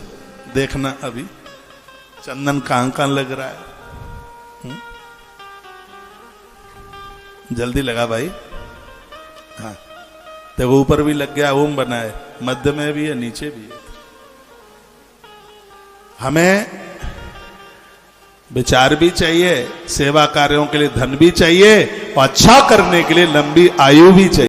देखना अभी चंदन कहां कहां लग रहा है। जल्दी लगा भाई। हाँ, देखो ऊपर भी लग गया, ओम बना है, मध्य में भी है, नीचे भी है। हमें विचार भी चाहिए, सेवा कार्यों के लिए धन भी चाहिए, और अच्छा करने के लिए लंबी आयु भी चाहिए।